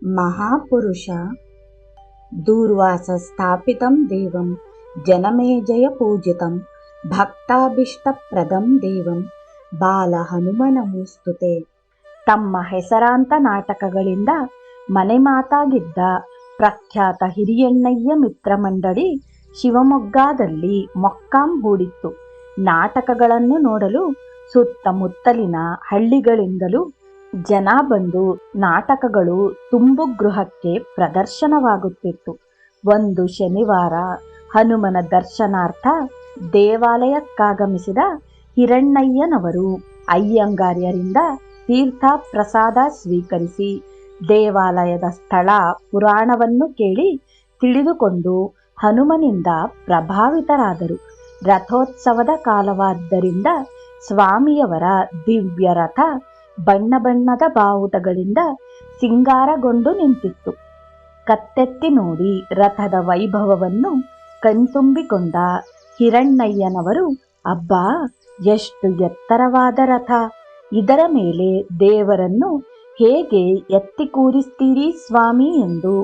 ಮಹಾಪುರುಷ ದೂರ್ವಾಸ ಸ್ಥಾಪಿತಂ ದೇವಂ ಜನಮೇಜಯ ಪೂಜಿತಂ ಭಕ್ತಾಭೀಷ್ಟಪ್ರದಂ ದೇವಂ ಬಾಲ ಹನುಮನಮೋಸ್ತುತೆ. ತಮ್ಮ ಹೆಸರಾಂತ ನಾಟಕಗಳಿಂದ ಮನೆಮಾತಾಗಿದ್ದ ಪ್ರಖ್ಯಾತ ಹಿರಿಯಣ್ಣಯ್ಯ ಮಿತ್ರ ಮಂಡಳಿ ಶಿವಮೊಗ್ಗದಲ್ಲಿ ಮೊಕ್ಕಾಂ ಹೂಡಿತ್ತು. ನಾಟಕಗಳನ್ನು ನೋಡಲು ಸುತ್ತಮುತ್ತಲಿನ ಹಳ್ಳಿಗಳಿಂದಲೂ ಜನ ಬಂದು ನಾಟಕಗಳು ತುಂಬು ಗೃಹಕ್ಕೆ ಪ್ರದರ್ಶನವಾಗುತ್ತಿತ್ತು. ಒಂದು ಶನಿವಾರ ಹನುಮನ ದರ್ಶನಾರ್ಥ ದೇವಾಲಯಕ್ಕಾಗಮಿಸಿದ ಹಿರಣ್ಣಯ್ಯನವರು ಅಯ್ಯಂಗಾರ್ಯರಿಂದ ತೀರ್ಥ ಪ್ರಸಾದ ಸ್ವೀಕರಿಸಿ ದೇವಾಲಯದ ಸ್ಥಳ ಪುರಾಣವನ್ನು ಕೇಳಿ ತಿಳಿದುಕೊಂಡು ಹನುಮನಿಂದ ಪ್ರಭಾವಿತರಾದರು. ರಥೋತ್ಸವದ ಕಾಲವಾದ್ದರಿಂದ ಸ್ವಾಮಿಯವರ ದಿವ್ಯ ರಥ ಬಣ್ಣ ಬಣ್ಣದ ಬಾವುಟಗಳಿಂದ ಸಿಂಗಾರಗೊಂಡು ನಿಂತಿತ್ತು. ಕತ್ತೆತ್ತಿ ನೋಡಿ ರಥದ ವೈಭವವನ್ನು ಕಣ್ತುಂಬಿಕೊಂಡ ಹಿರಣ್ಣಯ್ಯನವರು, ಅಬ್ಬಾ, ಎಷ್ಟು ಎತ್ತರವಾದ ರಥ! ಇದರ ಮೇಲೆ ದೇವರನ್ನು ಹೇಗೆ ಎತ್ತಿ ಕೂರಿಸ್ತೀರಿ ಸ್ವಾಮಿ ಎಂದು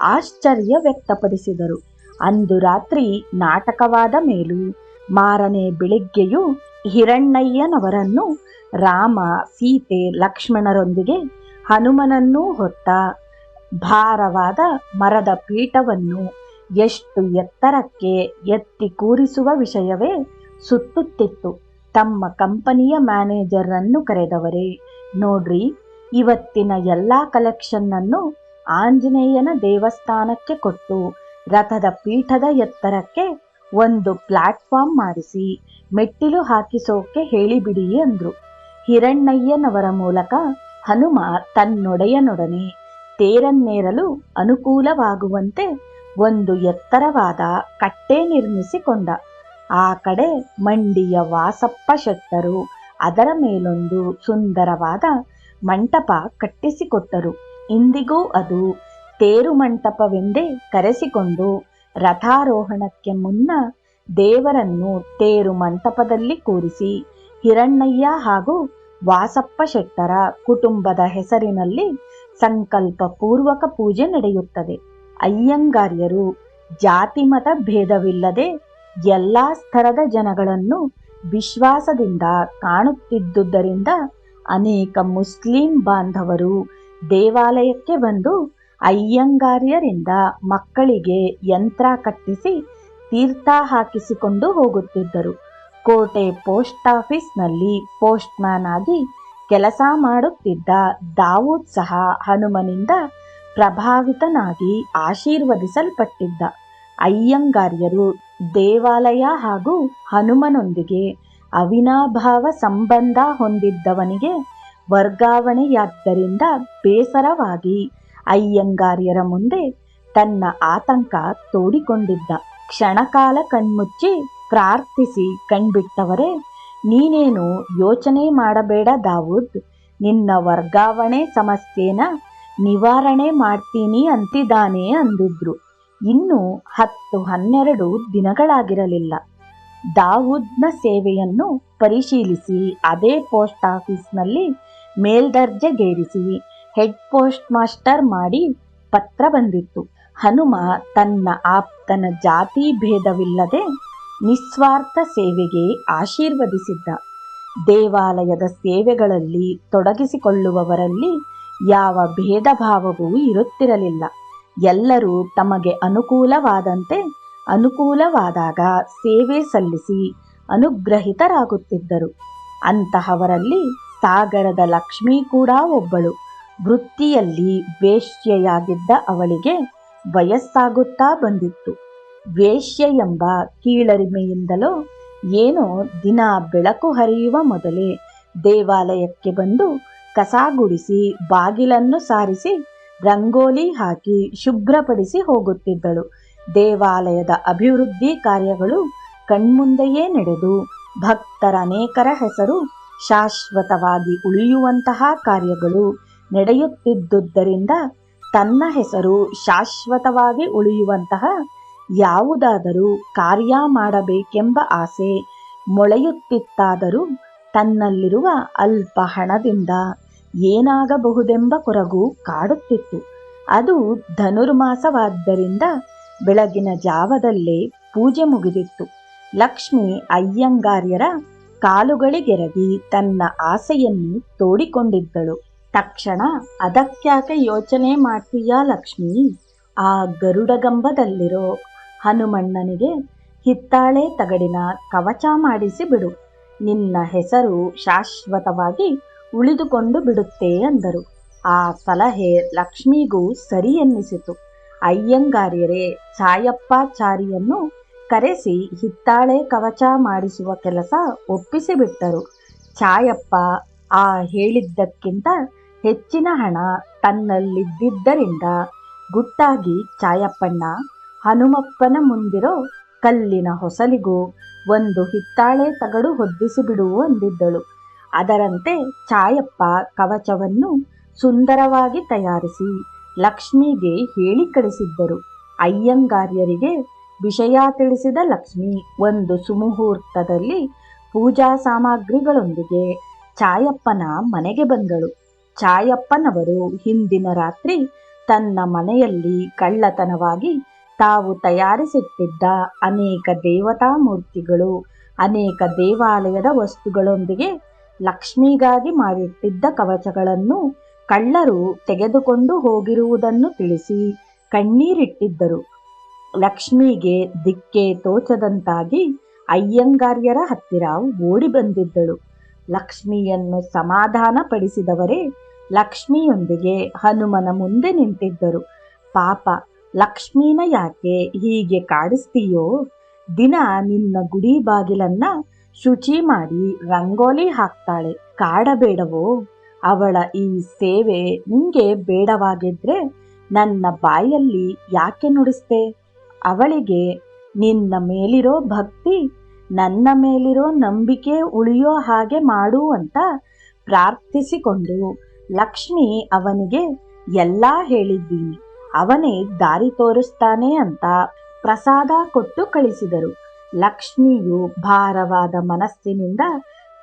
ಆಶ್ಚರ್ಯ ವ್ಯಕ್ತಪಡಿಸಿದರು. ಅಂದು ರಾತ್ರಿ ನಾಟಕವಾದ ಮೇಲೂ ಮಾರನೇ ಬೆಳಿಗ್ಗೆಯೂ ಹಿರಣ್ಣಯ್ಯನವರನ್ನು ರಾಮ, ಸೀತೆ, ಲಕ್ಷ್ಮಣರೊಂದಿಗೆ ಹನುಮನನ್ನೂ ಹೊತ್ತ ಭಾರವಾದ ಮರದ ಪೀಠವನ್ನು ಎಷ್ಟು ಎತ್ತರಕ್ಕೆ ಎತ್ತಿ ಕೂರಿಸುವ ವಿಷಯವೇ ಸುತ್ತುತ್ತಿತ್ತು. ತಮ್ಮ ಕಂಪನಿಯ ಮ್ಯಾನೇಜರನ್ನು ಕರೆದವರೇ, ನೋಡ್ರಿ, ಇವತ್ತಿನ ಎಲ್ಲ ಕಲೆಕ್ಷನ್ನನ್ನು ಆಂಜನೇಯನ ದೇವಸ್ಥಾನಕ್ಕೆ ಕೊಟ್ಟು ರಥದ ಪೀಠದ ಎತ್ತರಕ್ಕೆ ಒಂದು ಪ್ಲಾಟ್ಫಾರ್ಮ್ ಮಾಡಿಸಿ ಮೆಟ್ಟಿಲು ಹಾಕಿಸೋಕೆ ಹೇಳಿಬಿಡಿ ಅಂದ್ರು. ಹಿರಣ್ಣಯ್ಯನವರ ಮೂಲಕ ಹನುಮ ತನ್ನೊಡೆಯನೊಡನೆ ತೇರನ್ನೇರಲು ಅನುಕೂಲವಾಗುವಂತೆ ಒಂದು ಎತ್ತರವಾದ ಕಟ್ಟೆ ನಿರ್ಮಿಸಿಕೊಂಡ. ಆ ಕಡೆ ಮಂಡಿಯ ವಾಸಪ್ಪ ಶೆಟ್ಟರು ಅದರ ಮೇಲೊಂದು ಸುಂದರವಾದ ಮಂಟಪ ಕಟ್ಟಿಸಿಕೊಟ್ಟರು. ಇಂದಿಗೂ ಅದು ತೇರು ಮಂಟಪವೆಂದೇ ಕರೆಸಿಕೊಂಡು ರಥಾರೋಹಣಕ್ಕೆ ಮುನ್ನ ದೇವರನ್ನು ತೇರು ಮಂಟಪದಲ್ಲಿ ಕೂರಿಸಿ ಹಿರಣ್ಣಯ್ಯ ಹಾಗೂ ವಾಸಪ್ಪ ಶೆಟ್ಟರ ಕುಟುಂಬದ ಹೆಸರಿನಲ್ಲಿ ಸಂಕಲ್ಪ ಪೂರ್ವಕ ಪೂಜೆ ನಡೆಯುತ್ತದೆ. ಅಯ್ಯಂಗಾರ್ಯರು ಜಾತಿ ಮತ ಭೇದವಿಲ್ಲದೆ ಎಲ್ಲ ಸ್ತರದ ಜನಗಳನ್ನು ವಿಶ್ವಾಸದಿಂದ ಕಾಣುತ್ತಿದ್ದುದರಿಂದ ಅನೇಕ ಮುಸ್ಲಿಂ ಬಾಂಧವರು ದೇವಾಲಯಕ್ಕೆ ಬಂದು ಅಯ್ಯಂಗಾರ್ಯರಿಂದ ಮಕ್ಕಳಿಗೆ ಯಂತ್ರ ಕಟ್ಟಿಸಿ ತೀರ್ಥ ಹಾಕಿಸಿಕೊಂಡು ಹೋಗುತ್ತಿದ್ದರು. ಕೋಟೆ ಪೋಸ್ಟ್ ಆಫೀಸ್ನಲ್ಲಿ ಪೋಸ್ಟ್ ಮ್ಯಾನ್ ಆಗಿ ಕೆಲಸ ಮಾಡುತ್ತಿದ್ದ ದಾವೂದ್ ಸಹ ಹನುಮನಿಂದ ಪ್ರಭಾವಿತನಾಗಿ ಆಶೀರ್ವದಿಸಲ್ಪಟ್ಟಿದ್ದ. ಅಯ್ಯಂಗಾರ್ಯರು ದೇವಾಲಯ ಹಾಗೂ ಹನುಮನೊಂದಿಗೆ ಅವಿನಾಭಾವ ಸಂಬಂಧ ಹೊಂದಿದ್ದವನಿಗೆ ವರ್ಗಾವಣೆಯಾದ್ದರಿಂದ ಬೇಸರವಾಗಿ ಅಯ್ಯಂಗಾರ್ಯರ ಮುಂದೆ ತನ್ನ ಆತಂಕ ತೋಡಿಕೊಂಡಿದ್ದ. ಕ್ಷಣಕಾಲ ಕಣ್ಮುಚ್ಚಿ ಪ್ರಾರ್ಥಿಸಿ ಕಣ್ಬಿಟ್ಟವರೇ, ನೀನೇನು ಯೋಚನೆ ಮಾಡಬೇಡ ದಾವೂದ್, ನಿನ್ನ ವರ್ಗಾವಣೆ ಸಮಸ್ಯೆನ ನಿವಾರಣೆ ಮಾಡ್ತೀನಿ ಅಂತಿದ್ದಾನೆ ಅಂದಿದ್ರು. ಇನ್ನು 10-12 ದಿನಗಳಾಗಿರಲಿಲ್ಲ. ದಾವೂದ್ನ ಸೇವೆಯನ್ನು ಪರಿಶೀಲಿಸಿ ಅದೇ ಪೋಸ್ಟ್ ಆಫೀಸ್ನಲ್ಲಿ ಮೇಲ್ದರ್ಜೆಗೇರಿಸಿ ಹೆಡ್ ಪೋಸ್ಟ್ ಮಾಸ್ಟರ್ ಮಾಡಿ ಪತ್ರ ಬಂದಿತ್ತು. ಹನುಮ ತನ್ನ ಆಪ್ತನ ಜಾತಿ ಭೇದವಿಲ್ಲದೆ ನಿಸ್ವಾರ್ಥ ಸೇವೆಗೆ ಆಶೀರ್ವದಿಸಿದ್ದ. ದೇವಾಲಯದ ಸೇವೆಗಳಲ್ಲಿ ತೊಡಗಿಸಿಕೊಳ್ಳುವವರಲ್ಲಿ ಯಾವ ಭೇದ ಭಾವವೂ ಇರುತ್ತಿರಲಿಲ್ಲ. ಎಲ್ಲರೂ ತಮಗೆ ಅನುಕೂಲವಾದಂತೆ ಅನುಕೂಲವಾದಾಗ ಸೇವೆ ಸಲ್ಲಿಸಿ ಅನುಗ್ರಹಿತರಾಗುತ್ತಿದ್ದರು. ಅಂತಹವರಲ್ಲಿ ಸಾಗರದ ಲಕ್ಷ್ಮಿ ಕೂಡ ಒಬ್ಬಳು. ವೃತ್ತಿಯಲ್ಲಿ ವೇಶ್ಯೆಯಾಗಿದ್ದ ಅವಳಿಗೆ ವಯಸ್ಸಾಗುತ್ತಾ ಬಂದಿತ್ತು. ವೇಶ್ಯ ಎಂಬ ಕೀಳರಿಮೆಯಿಂದಲೋ ಏನೋ ದಿನ ಬೆಳಕು ಹರಿಯುವ ಮೊದಲೇ ದೇವಾಲಯಕ್ಕೆ ಬಂದು ಕಸ ಗುಡಿಸಿ ಬಾಗಿಲನ್ನು ಸಾರಿಸಿ ರಂಗೋಲಿ ಹಾಕಿ ಶುಭ್ರಪಡಿಸಿ ಹೋಗುತ್ತಿದ್ದಳು. ದೇವಾಲಯದ ಅಭಿವೃದ್ಧಿ ಕಾರ್ಯಗಳು ಕಣ್ಮುಂದೆಯೇ ನಡೆದು ಭಕ್ತರ ಅನೇಕರ ಹೆಸರು ಶಾಶ್ವತವಾಗಿ ಉಳಿಯುವಂತಹ ಕಾರ್ಯಗಳು ನಡೆಯುತ್ತಿದ್ದುದರಿಂದ ತನ್ನ ಹೆಸರು ಶಾಶ್ವತವಾಗಿ ಉಳಿಯುವಂತಹ ಯಾವುದಾದರೂ ಕಾರ್ಯ ಮಾಡಬೇಕೆಂಬ ಆಸೆ ಮೊಳೆಯುತ್ತಿತ್ತಾದರೂ ತನ್ನಲ್ಲಿರುವ ಅಲ್ಪ ಹಣದಿಂದ ಏನಾಗಬಹುದೆಂಬ ಕೊರಗು ಕಾಡುತ್ತಿತ್ತು. ಅದು ಧನುರ್ಮಾಸವಾದ್ದರಿಂದ ಬೆಳಗಿನ ಜಾವದಲ್ಲೇ ಪೂಜೆ ಮುಗಿದಿತ್ತು. ಲಕ್ಷ್ಮಿ ಅಯ್ಯಂಗಾರ್ಯರ ಕಾಲುಗಳಿಗೆರಗಿ ತನ್ನ ಆಸೆಯನ್ನು ತೋಡಿಕೊಂಡಿದ್ದಳು. ತಕ್ಷಣ, ಅದಕ್ಯಾಕೆ ಯೋಚನೆ ಮಾಡ್ತೀಯಾ ಲಕ್ಷ್ಮಿ? ಆ ಗರುಡಗಂಬದಲ್ಲಿರೋ ಹನುಮಣ್ಣನಿಗೆ ಹಿತ್ತಾಳೆ ತಗಡಿನ ಕವಚ ಮಾಡಿಸಿ ಬಿಡು. ನಿನ್ನ ಹೆಸರು ಶಾಶ್ವತವಾಗಿ ಉಳಿದುಕೊಂಡು ಬಿಡುತ್ತೆ ಅಂದರು. ಆ ಸಲಹೆ ಲಕ್ಷ್ಮಿಗೂ ಸರಿ ಎನ್ನಿಸಿತು. ಅಯ್ಯಂಗಾರ್ಯರೇ ಚಾಯಪ್ಪಾಚಾರಿಯನ್ನು ಕರೆಸಿ ಹಿತ್ತಾಳೆ ಕವಚ ಮಾಡಿಸುವ ಕೆಲಸ ಒಪ್ಪಿಸಿಬಿಟ್ಟರು. ಚಾಯಪ್ಪ ಆ ಹೇಳಿದ್ದಕ್ಕಿಂತ ಹೆಚ್ಚಿನ ಹಣ ತನ್ನಲ್ಲಿದ್ದಿದ್ದರಿಂದ ಗುಟ್ಟಾಗಿ ಚಾಯಪ್ಪಣ್ಣ, ಹನುಮಪ್ಪನ ಮುಂದಿರೋ ಕಲ್ಲಿನ ಹೊಸಲಿಗೂ ಒಂದು ಹಿತ್ತಾಳೆ ತಗಡು ಹೊದ್ದಿಸಿಬಿಡು ಅಂದಿದ್ದಳು. ಅದರಂತೆ ಚಾಯಪ್ಪ ಕವಚವನ್ನು ಸುಂದರವಾಗಿ ತಯಾರಿಸಿ ಲಕ್ಷ್ಮಿಗೆ ಹೇಳಿ ಕಳಿಸಿದ್ದರು. ಅಯ್ಯಂಗಾರ್ಯರಿಗೆ ವಿಷಯ ತಿಳಿಸಿದ ಲಕ್ಷ್ಮಿ ಒಂದು ಸುಮುಹೂರ್ತದಲ್ಲಿ ಪೂಜಾ ಸಾಮಗ್ರಿಗಳೊಂದಿಗೆ ಚಾಯಪ್ಪನ ಮನೆಗೆ ಬಂದಳು. ಚಾಯಪ್ಪನವರು ಹಿಂದಿನ ರಾತ್ರಿ ತನ್ನ ಮನೆಯಲ್ಲಿ ಕಳ್ಳತನವಾಗಿ ತಾವು ತಯಾರಿಸಿಟ್ಟಿದ್ದ ಅನೇಕ ದೇವತಾ ಮೂರ್ತಿಗಳು, ಅನೇಕ ದೇವಾಲಯದ ವಸ್ತುಗಳೊಂದಿಗೆ ಲಕ್ಷ್ಮಿಗಾಗಿ ಮಾಡಿಟ್ಟಿದ್ದ ಕವಚಗಳನ್ನು ಕಳ್ಳರು ತೆಗೆದುಕೊಂಡು ಹೋಗಿರುವುದನ್ನು ತಿಳಿಸಿ ಕಣ್ಣೀರಿಟ್ಟಿದ್ದರು. ಲಕ್ಷ್ಮಿಗೆ ದಿಕ್ಕೇ ತೋಚದಂತಾಗಿ ಅಯ್ಯಂಗಾರ್ಯರ ಹತ್ತಿರ ಓಡಿ ಬಂದಿದ್ದಳು. ಲಕ್ಷ್ಮಿಯನ್ನು ಸಮಾಧಾನ ಪಡಿಸಿದವರೇ ಲಕ್ಷ್ಮಿಯೊಂದಿಗೆ ಹನುಮನ ಮುಂದೆ ನಿಂತಿದ್ದರು. ಪಾಪ, ಲಕ್ಷ್ಮೀನ ಯಾಕೆ ಹೀಗೆ ಕಾಡಿಸ್ತೀಯೋ? ದಿನ ನಿನ್ನ ಗುಡಿ ಬಾಗಿಲನ್ನ ಶುಚಿ ಮಾಡಿ ರಂಗೋಲಿ ಹಾಕ್ತಾಳೆ, ಕಾಡಬೇಡವೋ? ಅವಳ ಈ ಸೇವೆ ನಿಂಗೆ ಬೇಡವಾಗಿದ್ರೆ ನನ್ನ ಬಾಯಲ್ಲಿ ಯಾಕೆ ನುಡಿಸ್ತೆ? ಅವಳಿಗೆ ನಿನ್ನ ಮೇಲಿರೋ ಭಕ್ತಿ, ನನ್ನ ಮೇಲಿರೋ ನಂಬಿಕೆ ಉಳಿಯೋ ಹಾಗೆ ಮಾಡು ಅಂತ ಪ್ರಾರ್ಥಿಸಿಕೊಂಡು ಲಕ್ಷ್ಮಿ ಅವನಿಗೆ ಎಲ್ಲ ಹೇಳಿದ್ದೀನಿ, ಅವನೇ ದಾರಿ ತೋರಿಸ್ತಾನೆ ಅಂತ ಪ್ರಸಾದ ಕೊಟ್ಟು ಕಳಿಸಿದರು. ಲಕ್ಷ್ಮಿಯು ಭಾರವಾದ ಮನಸ್ಸಿನಿಂದ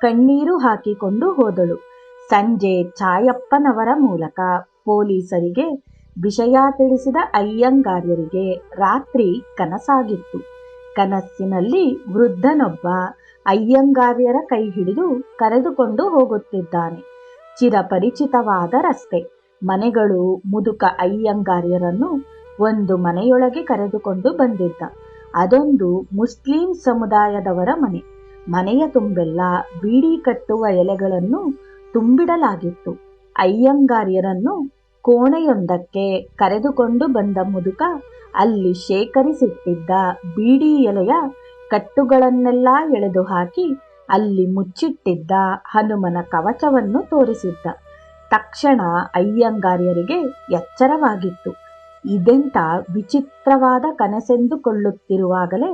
ಕಣ್ಣೀರು ಹಾಕಿಕೊಂಡು ಹೋದಳು. ಸಂಜೆ ಚಾಯಪ್ಪನವರ ಮೂಲಕ ಪೊಲೀಸರಿಗೆ ವಿಷಯ ತಿಳಿಸಿದ ಅಯ್ಯಂಗಾರ್ಯರಿಗೆ ರಾತ್ರಿ ಕನಸಾಗಿತ್ತು. ಕನಸಿನಲ್ಲಿ ವೃದ್ಧನೊಬ್ಬ ಅಯ್ಯಂಗಾರ್ಯರ ಕೈ ಹಿಡಿದು ಕರೆದುಕೊಂಡು ಹೋಗುತ್ತಿದ್ದಾನೆ. ಚಿರಪರಿಚಿತವಾದ ರಸ್ತೆ, ಮನೆಗಳು. ಮುದುಕ ಅಯ್ಯಂಗಾರ್ಯರನ್ನು ಒಂದು ಮನೆಯೊಳಗೆ ಕರೆದುಕೊಂಡು ಬಂದಿದ್ದ. ಅದೊಂದು ಮುಸ್ಲಿಂ ಸಮುದಾಯದವರ ಮನೆ. ಮನೆಯ ತುಂಬೆಲ್ಲ ಬೀಡಿ ಕಟ್ಟುವ ಎಲೆಗಳನ್ನು ತುಂಬಿಡಲಾಗಿತ್ತು. ಅಯ್ಯಂಗಾರ್ಯರನ್ನು ಕೋಣೆಯೊಂದಕ್ಕೆ ಕರೆದುಕೊಂಡು ಬಂದ ಮುದುಕ ಅಲ್ಲಿ ಶೇಖರಿಸಿಟ್ಟಿದ್ದ ಬೀಡಿ ಎಲೆಯ ಕಟ್ಟುಗಳನ್ನೆಲ್ಲ ಎಳೆದು ಹಾಕಿ ಅಲ್ಲಿ ಮುಚ್ಚಿಟ್ಟಿದ್ದ ಹನುಮನ ಕವಚವನ್ನು ತೋರಿಸಿದ್ದ. ತಕ್ಷಣ ಅಯ್ಯಂಗಾರ್ಯರಿಗೆ ಎಚ್ಚರವಾಗಿತ್ತು. ಇದೆಂಥ ವಿಚಿತ್ರವಾದ ಕನಸೆಂದುಕೊಳ್ಳುತ್ತಿರುವಾಗಲೇ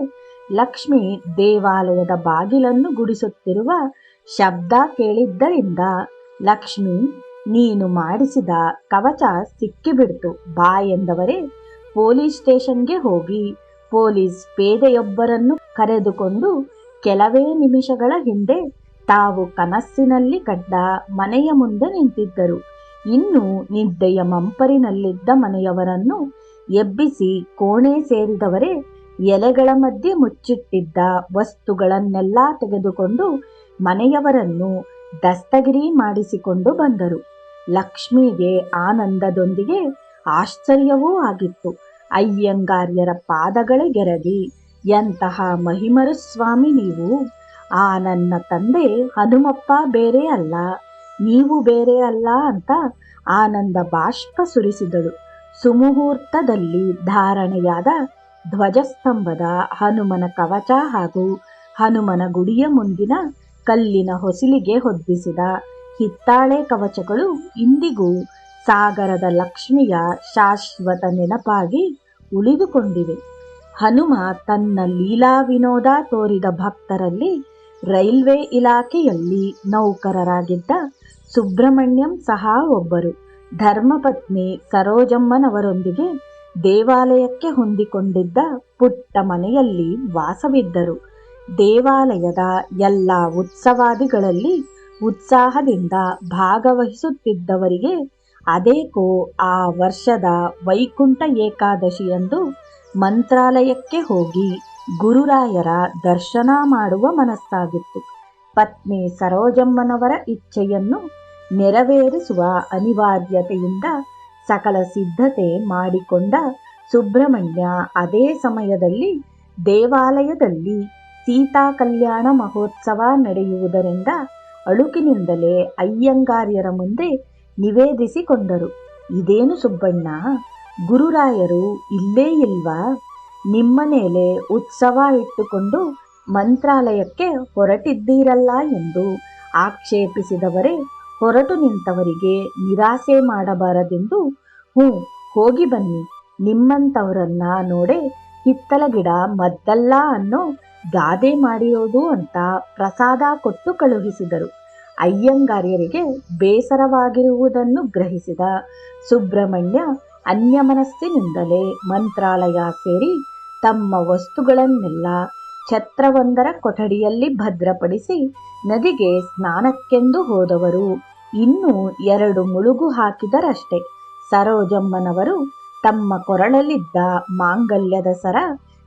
ಲಕ್ಷ್ಮಿ ದೇವಾಲಯದ ಬಾಗಿಲನ್ನು ಗುಡಿಸುತ್ತಿರುವ ಶಬ್ದ ಕೇಳಿದ್ದರಿಂದ, ಲಕ್ಷ್ಮಿ, ನೀನು ಮಾಡಿಸಿದ ಕವಚ ಸಿಕ್ಕಿಬಿಡ್ತು ಬಾ ಎಂದವರೇ ಪೊಲೀಸ್ ಸ್ಟೇಷನ್ಗೆ ಹೋಗಿ ಪೊಲೀಸ್ ಪೇದೆಯೊಬ್ಬರನ್ನು ಕರೆದುಕೊಂಡು ಕೆಲವೇ ನಿಮಿಷಗಳ ಹಿಂದೆ ತಾವು ಕನಸಿನಲ್ಲಿ ಕಂಡ ಮನೆಯ ಮುಂದೆ ನಿಂತಿದ್ದರು. ಇನ್ನು ನಿದ್ದೆಯ ಮಂಪರಿನಲ್ಲಿದ್ದ ಮನೆಯವರನ್ನು ಎಬ್ಬಿಸಿ ಕೋಣೆ ಸೇರಿದವರೇ ಎಲೆಗಳ ಮಧ್ಯೆ ಮುಚ್ಚಿಟ್ಟಿದ್ದ ವಸ್ತುಗಳನ್ನೆಲ್ಲ ತೆಗೆದುಕೊಂಡು ಮನೆಯವರನ್ನು ದಸ್ತಗಿರಿ ಮಾಡಿಸಿಕೊಂಡು ಬಂದರು. ಲಕ್ಷ್ಮಿಗೆ ಆನಂದದೊಂದಿಗೆ ಆಶ್ಚರ್ಯವೂ ಆಗಿತ್ತು. ಅಯ್ಯಂಗಾರ್ಯರ ಪಾದಗಳಿಗೆರಗಿ, ಎಂತಹ ಮಹಿಮರು ಸ್ವಾಮಿ ನೀವು! ಆ ನನ್ನ ತಂದೆ ಹನುಮಪ್ಪ ಬೇರೆ ಅಲ್ಲ, ನೀವು ಬೇರೆ ಅಲ್ಲ ಅಂತ ಆನಂದ ಬಾಷ್ಪ ಸುರಿಸಿದಳು. ಸುಮುಹೂರ್ತದಲ್ಲಿ ಧಾರಣೆಯಾದ ಧ್ವಜಸ್ತಂಭದ ಹನುಮನ ಕವಚ ಹಾಗೂ ಹನುಮನ ಗುಡಿಯ ಮುಂದಿನ ಕಲ್ಲಿನ ಹೊಸಿಲಿಗೆ ಹೊದ್ದಿಸಿದ ಹಿತ್ತಾಳೆ ಕವಚಗಳು ಇಂದಿಗೂ ಸಾಗರದ ಲಕ್ಷ್ಮಿಯ ಶಾಶ್ವತ ನೆನಪಾಗಿ ಉಳಿದುಕೊಂಡಿವೆ. ಹನುಮ ತನ್ನ ಲೀಲಾ ವಿನೋದ ತೋರಿದ ಭಕ್ತರಲ್ಲಿ ರೈಲ್ವೆ ಇಲಾಖೆಯಲ್ಲಿ ನೌಕರರಾಗಿದ್ದ ಸುಬ್ರಹ್ಮಣ್ಯಂ ಸಹ ಒಬ್ಬರು. ಧರ್ಮಪತ್ನಿ ಸರೋಜಮ್ಮನವರೊಂದಿಗೆ ದೇವಾಲಯಕ್ಕೆ ಹೊಂದಿಕೊಂಡಿದ್ದ ಪುಟ್ಟ ಮನೆಯಲ್ಲಿ ವಾಸವಿದ್ದರು. ದೇವಾಲಯದ ಎಲ್ಲ ಉತ್ಸವಾದಿಗಳಲ್ಲಿ ಉತ್ಸಾಹದಿಂದ ಭಾಗವಹಿಸುತ್ತಿದ್ದವರಿಗೆ ಅದೇಕೋ ಆ ವರ್ಷದ ವೈಕುಂಠ ಏಕಾದಶಿಯಂದು ಮಂತ್ರಾಲಯಕ್ಕೆ ಹೋಗಿ ಗುರುರಾಯರ ದರ್ಶನ ಮಾಡುವ ಮನಸ್ಸಾಗಿತ್ತು. ಪತ್ನಿ ಸರೋಜಮ್ಮನವರ ಇಚ್ಛೆಯನ್ನು ನೆರವೇರಿಸುವ ಅನಿವಾರ್ಯತೆಯಿಂದ ಸಕಲ ಸಿದ್ಧತೆ ಮಾಡಿಕೊಂಡ ಸುಬ್ರಹ್ಮಣ್ಯ ಅದೇ ಸಮಯದಲ್ಲಿ ದೇವಾಲಯದಲ್ಲಿ ಸೀತಾ ಕಲ್ಯಾಣ ಮಹೋತ್ಸವ ನಡೆಯುವುದರಿಂದ ಅಳುಕಿನಿಂದಲೇ ಅಯ್ಯಂಗಾರ್ಯರ ಮುಂದೆ ನಿವೇದಿಸಿಕೊಂಡರು. ಇದೇನು ಸುಬ್ಬಣ್ಣ, ಗುರುರಾಯರು ಇಲ್ಲೇ ಇಲ್ವಾ? ನಿಮ್ಮನೇಲೆ ಉತ್ಸವ ಇಟ್ಟುಕೊಂಡು ಮಂತ್ರಾಲಯಕ್ಕೆ ಹೊರಟಿದ್ದೀರಲ್ಲ ಎಂದು ಆಕ್ಷೇಪಿಸಿದವರೇ ಹೊರಟು ನಿಂತವರಿಗೆ ನಿರಾಸೆ ಮಾಡಬಾರದೆಂದು, ಹೋಗಿ ಬನ್ನಿ, ನಿಮ್ಮಂಥವರನ್ನ ನೋಡೆ ಹಿತ್ತಲ ಗಿಡ ಮದ್ದಲ್ಲ ಅನ್ನೋ ಗಾದೆ ಮಾಡಿರೋದು ಅಂತ ಪ್ರಸಾದ ಕೊಟ್ಟು ಕಳುಹಿಸಿದರು. ಅಯ್ಯಂಗಾರ್ಯರಿಗೆ ಬೇಸರವಾಗಿರುವುದನ್ನು ಗ್ರಹಿಸಿದ ಸುಬ್ರಹ್ಮಣ್ಯ ಅನ್ಯಮನಸ್ಸಿನಿಂದಲೇ ಮಂತ್ರಾಲಯ ಸೇರಿ ತಮ್ಮ ವಸ್ತುಗಳನ್ನೆಲ್ಲ ಛತ್ರವೊಂದರ ಕೊಠಡಿಯಲ್ಲಿ ಭದ್ರಪಡಿಸಿ ನದಿಗೆ ಸ್ನಾನಕ್ಕೆಂದು ಹೋದವರು. ಇನ್ನೂ 2 ಮುಳುಗು ಹಾಕಿದರಷ್ಟೆ. ಸರೋಜಮ್ಮನವರು ತಮ್ಮ ಕೊರಳಲ್ಲಿದ್ದ ಮಾಂಗಲ್ಯದ ಸರ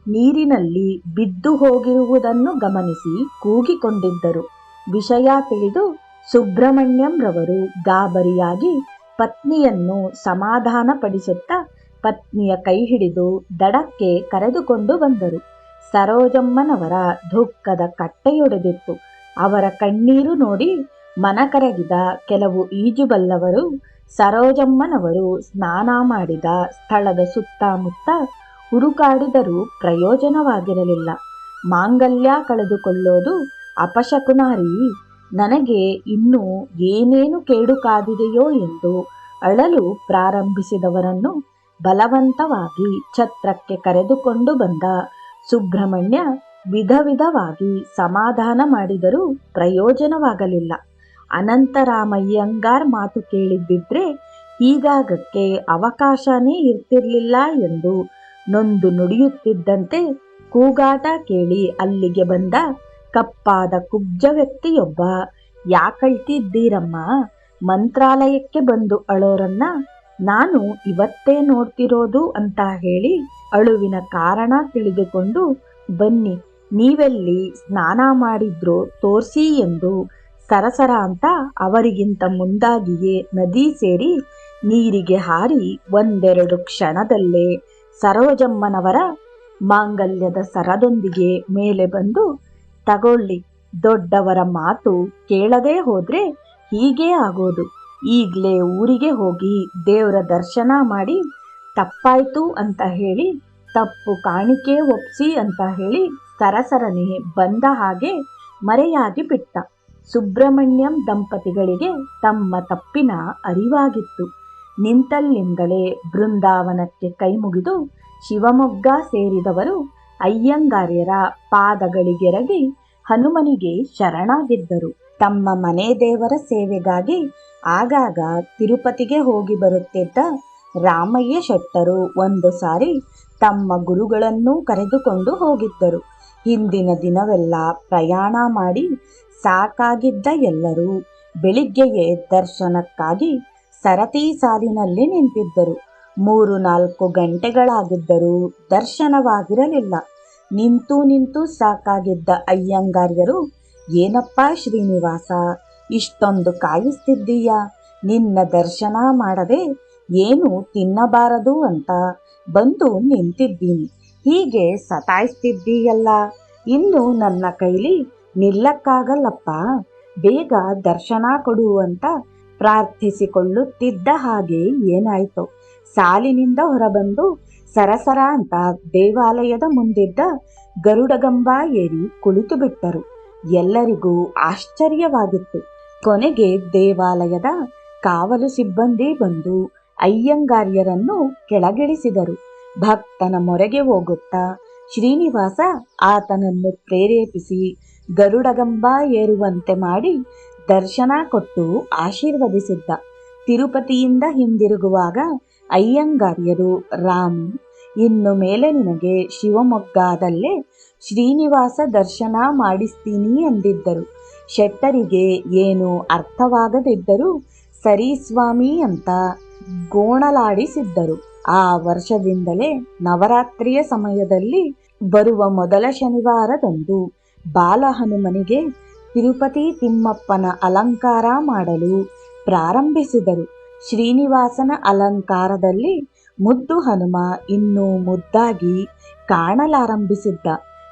ನೀರಿನಲ್ಲಿ ಬಿದ್ದು ಹೋಗಿರುವುದನ್ನು ಗಮನಿಸಿ ಕೂಗಿಕೊಂಡಿದ್ದರು. ವಿಷಯ ತಿಳಿದು ಸುಬ್ರಹ್ಮಣ್ಯಂರವರು ಗಾಬರಿಯಾಗಿ ಪತ್ನಿಯನ್ನು ಸಮಾಧಾನಪಡಿಸುತ್ತಾ ಪತ್ನಿಯ ಕೈ ಹಿಡಿದು ದಡಕ್ಕೆ ಕರೆದುಕೊಂಡು ಬಂದರು. ಸರೋಜಮ್ಮನವರ ದುಃಖದ ಕಟ್ಟೆಯೊಡೆದಿತ್ತು. ಅವರ ಕಣ್ಣೀರು ನೋಡಿ ಮನಕರಗಿದ ಕೆಲವು ಈಜುಬಲ್ಲವರು ಸರೋಜಮ್ಮನವರು ಸ್ನಾನ ಮಾಡಿದ ಸ್ಥಳದ ಸುತ್ತಮುತ್ತ ಹುಡುಕಾಡಿದರೂ ಪ್ರಯೋಜನವಾಗಿರಲಿಲ್ಲ. ಮಾಂಗಲ್ಯ ಕಳೆದುಕೊಳ್ಳೋದು ಅಪಶಕುನಾರಿ, ನನಗೆ ಇನ್ನೂ ಏನೇನು ಕೇಡು ಕಾದಿದೆಯೋ ಎಂದು ಅಳಲು ಪ್ರಾರಂಭಿಸಿದವರನ್ನು ಬಲವಂತವಾಗಿ ಛತ್ರಕ್ಕೆ ಕರೆದುಕೊಂಡು ಬಂದ ಸುಬ್ರಹ್ಮಣ್ಯ ವಿಧವಾಗಿ ಸಮಾಧಾನ ಮಾಡಿದರೂ ಪ್ರಯೋಜನವಾಗಲಿಲ್ಲ. ಅನಂತರಾಮಯ್ಯಂಗಾರ್ ಮಾತು ಕೇಳಿದ್ದಿದ್ರೆ ಹೀಗಾಗಕ್ಕೆ ಅವಕಾಶನೇ ಇರ್ತಿರ್ಲಿಲ್ಲ ಎಂದು ನೊಂದು ನುಡಿಯುತ್ತಿದ್ದಂತೆ ಕೂಗಾಟ ಕೇಳಿ ಅಲ್ಲಿಗೆ ಬಂದ ಕಪ್ಪಾದ ಕುಬ್ಜ ವ್ಯಕ್ತಿಯೊಬ್ಬ, ಯಾಕಳ್ತಿದ್ದೀರಮ್ಮ? ಮಂತ್ರಾಲಯಕ್ಕೆ ಬಂದು ಅಳೋರನ್ನ ನಾನು ಇವತ್ತೇ ನೋಡ್ತಿರೋದು ಅಂತ ಹೇಳಿ ಅಳುವಿನ ಕಾರಣ ತಿಳಿದುಕೊಂಡು ಬನ್ನಿ, ನೀವೆಲ್ಲಿ ಸ್ನಾನ ಮಾಡಿದ್ರೋ ತೋರ್ಸಿ ಎಂದು ಸರಸರ ಅಂತ ಅವರಿಗಿಂತ ಮುಂದಾಗಿಯೇ ನದಿ ಸೇರಿ ನೀರಿಗೆ ಹಾರಿ 1-2 ಕ್ಷಣದಲ್ಲೇ ಸರೋಜಮ್ಮನವರ ಮಾಂಗಲ್ಯದ ಸರದೊಂದಿಗೆ ಮೇಲೆ ಬಂದು, ತಗೊಳ್ಳಿ, ದೊಡ್ಡವರ ಮಾತು ಕೇಳದೆ ಹೋದ್ರೆ ಹೀಗೇ ಆಗೋದು. ಈಗಲೇ ಊರಿಗೆ ಹೋಗಿ ದೇವರ ದರ್ಶನ ಮಾಡಿ ತಪ್ಪಾಯ್ತು ಅಂತ ಹೇಳಿ ತಪ್ಪು ಕಾಣಿಕೆ ಒಪ್ಸಿ ಅಂತ ಹೇಳಿ ಸರಸರನೆ ಬಂದ ಹಾಗೆ ಮರೆಯಾಗಿ ಬಿಟ್ಟ. ಸುಬ್ರಹ್ಮಣ್ಯಂ ದಂಪತಿಗಳಿಗೆ ತಮ್ಮ ತಪ್ಪಿನ ಅರಿವಾಗಿತ್ತು. ನಿಂತಲ್ಲಿಂದಲೇ ಬೃಂದಾವನಕ್ಕೆ ಕೈಮುಗಿದು ಶಿವಮೊಗ್ಗ ಸೇರಿದವರು ಅಯ್ಯಂಗಾರ್ಯರ ಪಾದಗಳಿಗೆರಗಿ ಹನುಮನಿಗೆ ಶರಣಾಗಿದ್ದರು. ತಮ್ಮ ಮನೆ ದೇವರ ಸೇವೆಗಾಗಿ ಆಗಾಗ ತಿರುಪತಿಗೆ ಹೋಗಿ ಬರುತ್ತಿದ್ದ ರಾಮಯ್ಯ ಶೆಟ್ಟರು ಒಂದು ಸಾರಿ ತಮ್ಮ ಗುರುಗಳನ್ನೂ ಕರೆದುಕೊಂಡು ಹೋಗಿದ್ದರು. ಹಿಂದಿನ ದಿನವೆಲ್ಲ ಪ್ರಯಾಣ ಮಾಡಿ ಸಾಕಾಗಿದ್ದ ಎಲ್ಲರೂ ಬೆಳಿಗ್ಗೆಯೇ ದರ್ಶನಕ್ಕಾಗಿ ಸರತಿ ಸಾಲಿನಲ್ಲಿ ನಿಂತಿದ್ದರು. 3-4 ಗಂಟೆಗಳಾಗಿದ್ದರೂ ದರ್ಶನವಾಗಿರಲಿಲ್ಲ. ನಿಂತು ಸಾಕಾಗಿದ್ದ ಅಯ್ಯಂಗಾರ್ಯರು, ಏನಪ್ಪ ಶ್ರೀನಿವಾಸ, ಇಷ್ಟೊಂದು ಕಾಯಿಸ್ತಿದ್ದೀಯಾ? ನಿನ್ನ ದರ್ಶನ ಮಾಡದೆ ಏನು ತಿನ್ನಬಾರದು ಅಂತ ಬಂದು ನಿಂತಿದ್ದೀನಿ, ಹೀಗೆ ಸತಾಯಿಸ್ತಿದ್ದೀಯಲ್ಲ, ಇನ್ನು ನನ್ನ ಕೈಲಿ ನಿಲ್ಲಕ್ಕಾಗಲ್ಲಪ್ಪ, ಬೇಗ ದರ್ಶನ ಕೊಡು ಅಂತ ಪ್ರಾರ್ಥಿಸಿಕೊಳ್ಳುತ್ತಿದ್ದ ಹಾಗೆ ಏನಾಯ್ತು, ಸಾಲಿನಿಂದ ಹೊರಬಂದು ಸರಸರ ಅಂತ ದೇವಾಲಯದ ಮುಂದಿದ್ದ ಗರುಡಗಂಬ ಏರಿ ಕುಳಿತು ಬಿಟ್ಟರು. ಎಲ್ಲರಿಗೂ ಆಶ್ಚರ್ಯವಾಗಿತ್ತು. ಕೊನೆಗೆ ದೇವಾಲಯದ ಕಾವಲು ಸಿಬ್ಬಂದಿ ಬಂದು ಅಯ್ಯಂಗಾರ್ಯರನ್ನು ಕೆಳಗಿಳಿಸಿದರು. ಭಕ್ತನ ಮೊರೆಗೆ ಹೋಗುತ್ತಾ ಶ್ರೀನಿವಾಸ ಆತನನ್ನು ಪ್ರೇರೇಪಿಸಿ ಗರುಡಗಂಬ ಏರುವಂತೆ ಮಾಡಿ ದರ್ಶನ ಕೊಟ್ಟು ಆಶೀರ್ವದಿಸಿದ್ದ. ತಿರುಪತಿಯಿಂದ ಹಿಂದಿರುಗುವಾಗ ಅಯ್ಯಂಗಾರ್ಯರು, ರಾಮ್, ಇನ್ನು ಮೇಲೆ ನಿನಗೆ ಶಿವಮೊಗ್ಗದಲ್ಲೇ ಶ್ರೀನಿವಾಸ ದರ್ಶನ ಮಾಡಿಸ್ತೀನಿ ಎಂದಿದ್ದರು. ಶೆಟ್ಟರಿಗೆ ಏನು ಅರ್ಥವಾಗದಿದ್ದರೂ ಸರಿ ಸ್ವಾಮಿ ಅಂತ ಗೋಣಲಾಡಿಸಿದ್ದರು. ಆ ವರ್ಷದಿಂದಲೇ ನವರಾತ್ರಿಯ ಸಮಯದಲ್ಲಿ ಬರುವ ಮೊದಲ ಶನಿವಾರದಂದು ಬಾಲಹನುಮನಿಗೆ ತಿರುಪತಿ ತಿಮ್ಮಪ್ಪನ ಅಲಂಕಾರ ಮಾಡಲು ಪ್ರಾರಂಭಿಸಿದರು. ಶ್ರೀನಿವಾಸನ ಅಲಂಕಾರದಲ್ಲಿ ಮುದ್ದು ಹನುಮ ಇನ್ನೂ ಮುದ್ದಾಗಿ ಕಾಣಲಾರಂಭಿಸಿದ್ದ.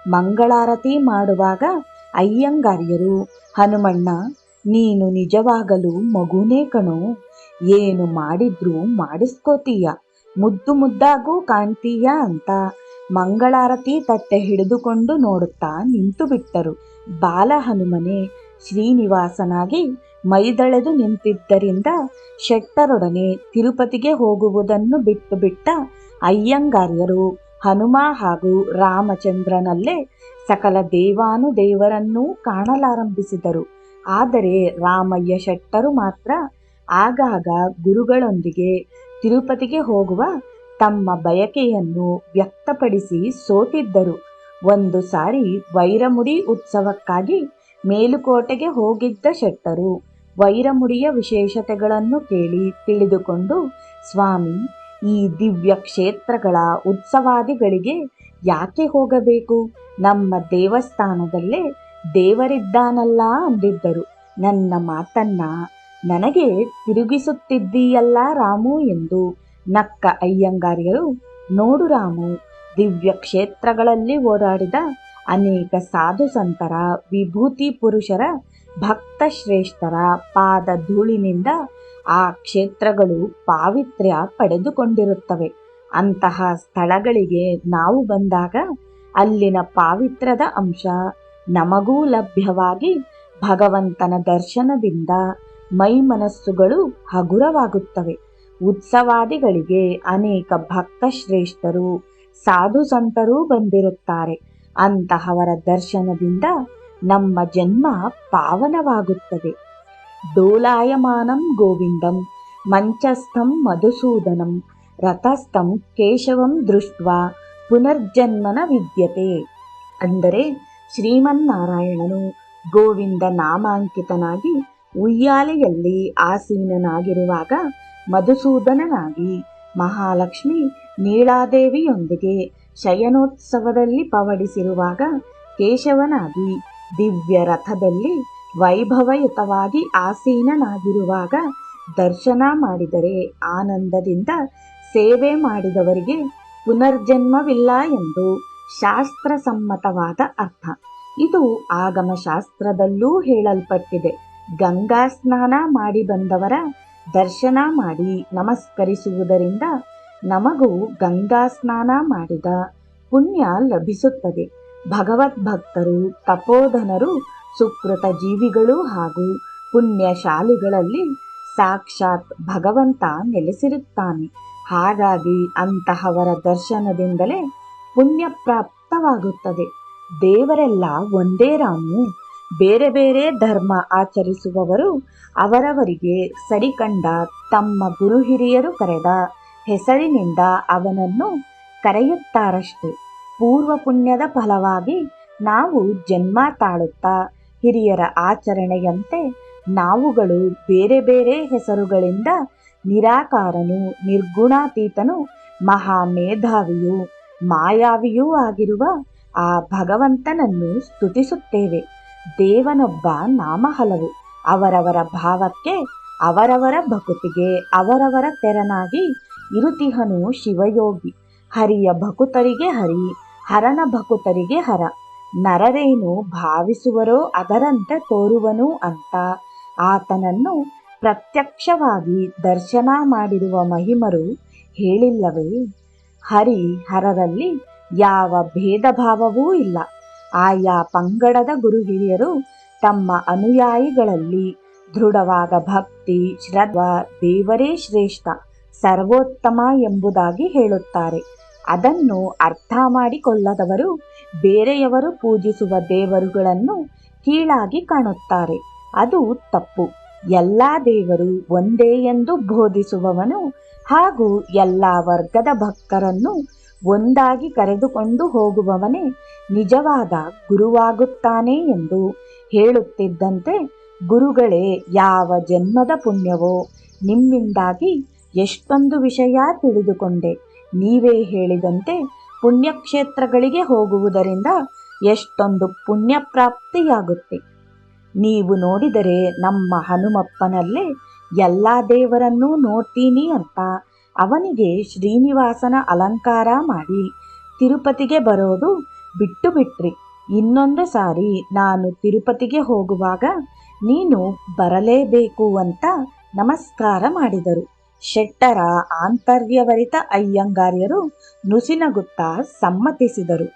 ಮಂಗಳಾರತಿ ಮಾಡುವಾಗ ಅಯ್ಯಂಗಾರ್ಯರು, ಹನುಮಣ್ಣ, ನೀನು ನಿಜವಾಗಲೂ ಮಗುನೇ ಕಣೋ, ಏನು ಮಾಡಿದ್ರೂ ಮಾಡಿಸ್ಕೋತೀಯ, ಮುದ್ದು ಮುದ್ದಾಗೂ ಕಾಣ್ತೀಯ ಅಂತ ಮಂಗಳಾರತಿ ತಟ್ಟೆ ಹಿಡಿದುಕೊಂಡು ನೋಡುತ್ತಾ ನಿಂತು ಬಿಟ್ಟರು. ಬಾಲಹನುಮನೆ ಶ್ರೀನಿವಾಸನಾಗಿ ಮೈದಳೆದು ನಿಂತಿದ್ದರಿಂದ ಶೆಟ್ಟರೊಡನೆ ತಿರುಪತಿಗೆ ಹೋಗುವುದನ್ನು ಬಿಟ್ಟು ಬಿಟ್ಟ ಅಯ್ಯಂಗಾರ್ಯರು ಹನುಮ ಹಾಗೂ ರಾಮಚಂದ್ರನಲ್ಲೇ ಸಕಲ ದೇವಾನುದೇವರನ್ನೂ ಕಾಣಲಾರಂಭಿಸಿದರು. ಆದರೆ ರಾಮಯ್ಯ ಶೆಟ್ಟರು ಮಾತ್ರ ಆಗಾಗ ಗುರುಗಳೊಂದಿಗೆ ತಿರುಪತಿಗೆ ಹೋಗುವ ತಮ್ಮ ಬಯಕೆಯನ್ನು ವ್ಯಕ್ತಪಡಿಸಿ ಸೋತಿದ್ದರು. ಒಂದು ಸಾರಿ ವೈರಮುಡಿ ಉತ್ಸವಕ್ಕಾಗಿ ಮೇಲುಕೋಟೆಗೆ ಹೋಗಿದ್ದ ಶೆಟ್ಟರು ವೈರಮುಡಿಯ ವಿಶೇಷತೆಗಳನ್ನು ಕೇಳಿ ತಿಳಿದುಕೊಂಡು, ಸ್ವಾಮಿ, ಈ ದಿವ್ಯ ಕ್ಷೇತ್ರಗಳ ಉತ್ಸವಾದಿಗಳಿಗೆ ಯಾಕೆ ಹೋಗಬೇಕು? ನಮ್ಮ ದೇವಸ್ಥಾನದಲ್ಲೇ ದೇವರಿದ್ದಾನಲ್ಲ ಅಂದಿದ್ದರು. ನನ್ನ ಮಾತನ್ನ ನನಗೆ ತಿರುಗಿಸುತ್ತಿದ್ದೀಯಲ್ಲ ರಾಮು ಎಂದು ನಕ್ಕ ಅಯ್ಯಂಗಾರ್ಯರು, ನೋಡು ರಾಮು, ದಿವ್ಯ ಕ್ಷೇತ್ರಗಳಲ್ಲಿ ಓಡಾಡಿದ ಅನೇಕ ಸಾಧು ಸಂತರ, ವಿಭೂತಿ ಪುರುಷರ, ಭಕ್ತ ಶ್ರೇಷ್ಠರ ಪಾದ ಧೂಳಿನಿಂದ ಆ ಕ್ಷೇತ್ರಗಳು ಪಾವಿತ್ರ್ಯ ಪಡೆದುಕೊಂಡಿರುತ್ತವೆ. ಅಂತಹ ಸ್ಥಳಗಳಿಗೆ ನಾವು ಬಂದಾಗ ಅಲ್ಲಿನ ಪಾವಿತ್ರ್ಯದ ಅಂಶ ನಮಗೂ ಲಭ್ಯವಾಗಿ ಭಗವಂತನ ದರ್ಶನದಿಂದ ಮೈ ಮನಸ್ಸುಗಳು ಹಗುರವಾಗುತ್ತವೆ. ಉತ್ಸವಾದಿಗಳಿಗೆ ಅನೇಕ ಭಕ್ತ ಶ್ರೇಷ್ಠರು, ಸಾಧು ಸಂತರೂ ಬಂದಿರುತ್ತಾರೆ. ಅಂತಹವರ ದರ್ಶನದಿಂದ ನಮ್ಮ ಜನ್ಮ ಪಾವನವಾಗುತ್ತದೆ. ಡೋಲಾಯಮಾನಂ ಗೋವಿಂದಂ ಮಂಚಸ್ಥಂ ಮಧುಸೂದನಂ ರಥಸ್ಥಂ ಕೇಶವಂ ದೃಷ್ಟ್ವಾ ಪುನರ್ಜನ್ಮನ ವಿದ್ಯತೆ. ಅಂದರೆ ಶ್ರೀಮನ್ನಾರಾಯಣನು ಗೋವಿಂದ ನಾಮಾಂಕಿತನಾಗಿ ಉಯ್ಯಾಲೆಯಲ್ಲಿ ಆಸೀನನಾಗಿರುವಾಗ, ಮಧುಸೂದನನಾಗಿ ಮಹಾಲಕ್ಷ್ಮಿ ನೀಳಾದೇವಿಯೊಂದಿಗೆ ಶಯನೋತ್ಸವದಲ್ಲಿ ಪವಡಿಸಿರುವಾಗ, ಕೇಶವನಾಗಿ ದಿವ್ಯ ರಥದಲ್ಲಿ ವೈಭವಯುತವಾಗಿ ಆಸೀನನಾಗಿರುವಾಗ ದರ್ಶನ ಮಾಡಿದರೆ ಆನಂದದಿಂದ ಸೇವೆ ಮಾಡಿದವರಿಗೆ ಪುನರ್ಜನ್ಮವಿಲ್ಲ ಎಂದು ಶಾಸ್ತ್ರಸಮ್ಮತವಾದ ಅರ್ಥ. ಇದು ಆಗಮಶಾಸ್ತ್ರದಲ್ಲೂ ಹೇಳಲ್ಪಟ್ಟಿದೆ. ಗಂಗಾ ಸ್ನಾನ ಮಾಡಿ ಬಂದವರ ದರ್ಶನ ಮಾಡಿ ನಮಸ್ಕರಿಸುವುದರಿಂದ ನಮಗೂ ಗಂಗಾ ಸ್ನಾನ ಮಾಡಿದ ಪುಣ್ಯ ಲಭಿಸುತ್ತದೆ. ಭಗವದ್ಭಕ್ತರು, ತಪೋಧನರು, ಸುಕೃತ ಜೀವಿಗಳು ಹಾಗೂ ಪುಣ್ಯಶಾಲಿಗಳಲ್ಲಿ ಸಾಕ್ಷಾತ್ ಭಗವಂತ ನೆಲೆಸಿರುತ್ತಾನೆ. ಹಾಗಾಗಿ ಅಂತಹವರ ದರ್ಶನದಿಂದಲೇ ಪುಣ್ಯ ಪ್ರಾಪ್ತವಾಗುತ್ತದೆ. ದೇವರೆಲ್ಲ ಒಂದೇ ರಾಮು. ಬೇರೆ ಬೇರೆ ಧರ್ಮ ಆಚರಿಸುವವರು ಅವರವರಿಗೆ ಸರಿಕಂಡ ತಮ್ಮ ಗುರು ಹಿರಿಯರು ಕರೆದ ಹೆಸರಿನಿಂದ ಅವನನ್ನು ಕರೆಯುತ್ತಾರಷ್ಟೆ. ಪೂರ್ವ ಪುಣ್ಯದ ಫಲವಾಗಿ ನಾವು ಜನ್ಮ ತಾಳುತ್ತಾ ಹಿರಿಯರ ಆಚರಣೆಯಂತೆ ನಾವುಗಳು ಬೇರೆ ಬೇರೆ ಹೆಸರುಗಳಿಂದ ನಿರಾಕಾರನು, ನಿರ್ಗುಣಾತೀತನು, ಮಹಾಮೇಧಾವಿಯೂ ಮಾಯಾವಿಯೂ ಆಗಿರುವ ಆ ಭಗವಂತನನ್ನು ಸ್ತುತಿಸುತ್ತೇವೆ. ದೇವನೊಬ್ಬ, ನಾಮ ಹಲವು. ಅವರವರ ಭಾವಕ್ಕೆ, ಅವರವರ ಭಕುತಿಗೆ ಅವರವರ ತೆರನಾಗಿ ಇರುತಿಹನು ಶಿವಯೋಗಿ. ಹರಿಯ ಭಕುತರಿಗೆ ಹರಿ, ಹರನ ಭಕುತರಿಗೆ ಹರ. ನರರೇನು ಭಾವಿಸುವರೋ ಅದರಂತೆ ತೋರುವನು ಅಂತ ಆತನನ್ನು ಪ್ರತ್ಯಕ್ಷವಾಗಿ ದರ್ಶನ ಮಾಡಿರುವ ಮಹಿಮರು ಹೇಳಿಲ್ಲವೇ? ಹರಿ ಹರರಲ್ಲಿ ಯಾವ ಭೇದ ಭಾವವೂ ಇಲ್ಲ. ಆಯಾ ಪಂಗಡದ ಗುರು ಹಿರಿಯರು ತಮ್ಮ ಅನುಯಾಯಿಗಳಲ್ಲಿ ದೃಢವಾದ ಭಕ್ತಿ, ಶ್ರದ್ಧಾ, ದೇವರೇ ಶ್ರೇಷ್ಠ, ಸರ್ವೋತ್ತಮ ಎಂಬುದಾಗಿ ಹೇಳುತ್ತಾರೆ. ಅದನ್ನು ಅರ್ಥ ಮಾಡಿಕೊಳ್ಳದವರು ಬೇರೆಯವರು ಪೂಜಿಸುವ ದೇವರುಗಳನ್ನು ಕೀಳಾಗಿ ಕಾಣುತ್ತಾರೆ. ಅದು ತಪ್ಪು. ಎಲ್ಲ ದೇವರು ಒಂದೇ ಎಂದು ಬೋಧಿಸುವವನು ಹಾಗೂ ಎಲ್ಲ ವರ್ಗದ ಭಕ್ತರನ್ನು ಒಂದಾಗಿ ಕರೆದುಕೊಂಡು ಹೋಗುವವನೇ ನಿಜವಾದ ಗುರುವಾಗುತ್ತಾನೆ ಎಂದು ಹೇಳುತ್ತಿದ್ದಂತೆ, ಗುರುಗಳೇ ಯಾವ ಜನ್ಮದ ಪುಣ್ಯವೋ ನಿಮ್ಮಿಂದಾಗಿ ಎಷ್ಟೊಂದು ವಿಷಯ ತಿಳಿದುಕೊಂಡೆ. ನೀವೇ ಹೇಳಿದಂತೆ ಪುಣ್ಯಕ್ಷೇತ್ರಗಳಿಗೆ ಹೋಗುವುದರಿಂದ ಎಷ್ಟೊಂದು ಪುಣ್ಯ ಪ್ರಾಪ್ತಿಯಾಗುತ್ತೆ. ನೀವು ನೋಡಿದರೆ ನಮ್ಮ ಹನುಮಪ್ಪನಲ್ಲೇ ಎಲ್ಲ ದೇವರನ್ನೂ ನೋಡ್ತೀನಿ ಅಂತ ಅವನಿಗೆ ಶ್ರೀನಿವಾಸನ ಅಲಂಕಾರ ಮಾಡಿ ತಿರುಪತಿಗೆ ಬರೋದು ಬಿಟ್ಟು ಬಿಟ್ರಿ. ಇನ್ನೊಂದು ಸಾರಿ ನಾನು ತಿರುಪತಿಗೆ ಹೋಗುವಾಗ ನೀನು ಬರಲೇಬೇಕು ಅಂತ ನಮಸ್ಕಾರ ಮಾಡಿದರು. ಶೆಟ್ಟರ ಆಂತರ್ಯವರಿತ ಅಯ್ಯಂಗಾರ್ಯರು ನುಸಿನಗುತ್ತಾ ಸಮ್ಮತಿಸಿದರು.